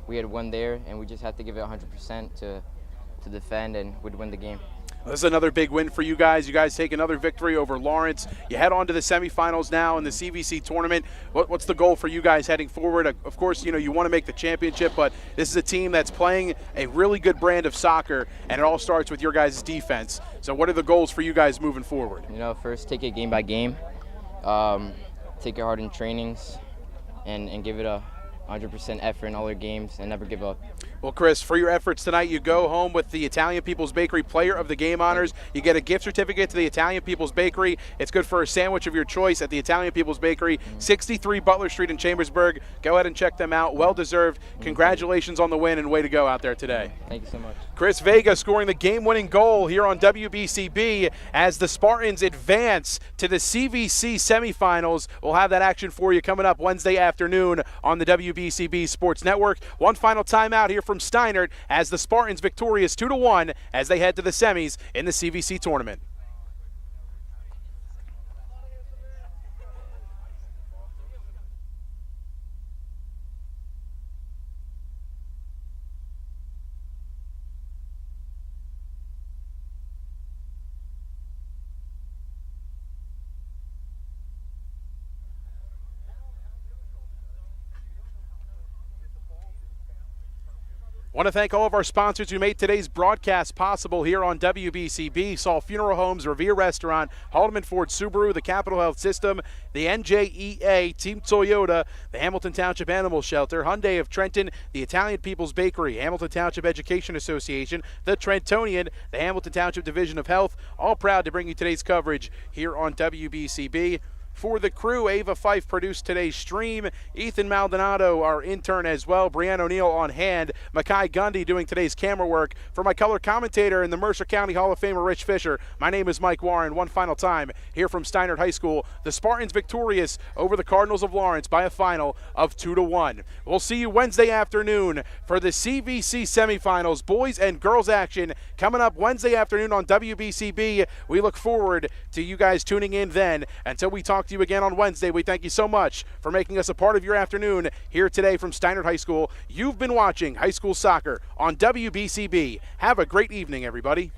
we had one there, and we just had to give it 100% to defend, and we'd win the game. This is another big win for you guys. You guys take another victory over Lawrence. You head on to the semifinals now in the CVC tournament. What's the goal for you guys heading forward? Of course, you want to make the championship, but this is a team that's playing a really good brand of soccer, and it all starts with your guys' defense. So what are the goals for you guys moving forward? First take it game by game, take it hard in trainings, and give it a 100% effort in all their games and never give up. Well, Chris, for your efforts tonight, you go home with the Italian People's Bakery Player of the Game honors. You get a gift certificate to the Italian People's Bakery. It's good for a sandwich of your choice at the Italian People's Bakery, 63 Butler Street in Chambersburg. Go ahead and check them out. Well-deserved. Congratulations on the win, and way to go out there today. Thank you so much. Chris Vega scoring the game-winning goal here on WBCB as the Spartans advance to the CVC semifinals. We'll have that action for you coming up Wednesday afternoon on the WBCB Sports Network. One final timeout here from Steinert as the Spartans victorious 2-1 as they head to the semis in the CVC tournament. I want to thank all of our sponsors who made today's broadcast possible here on WBCB. Saul Funeral Homes, Revere Restaurant, Haldeman Ford Subaru, the Capital Health System, the NJEA, Team Toyota, the Hamilton Township Animal Shelter, Hyundai of Trenton, the Italian People's Bakery, Hamilton Township Education Association, the Trentonian, the Hamilton Township Division of Health, all proud to bring you today's coverage here on WBCB. For the crew, Ava Fife produced today's stream. Ethan Maldonado, our intern as well. Brianne O'Neill on hand. Makai Gundy doing today's camera work. For my color commentator and the Mercer County Hall of Famer Rich Fisher, my name is Mike Warren. One final time here from Steinert High School. The Spartans victorious over the Cardinals of Lawrence by a final of 2-1. We'll see you Wednesday afternoon for the CVC semifinals. Boys and girls action coming up Wednesday afternoon on WBCB. We look forward to you guys tuning in then. Until we talk to you again on Wednesday, we thank you so much for making us a part of your afternoon here today from Steinert High School. You've been watching high school soccer on WBCB. Have a great evening, everybody.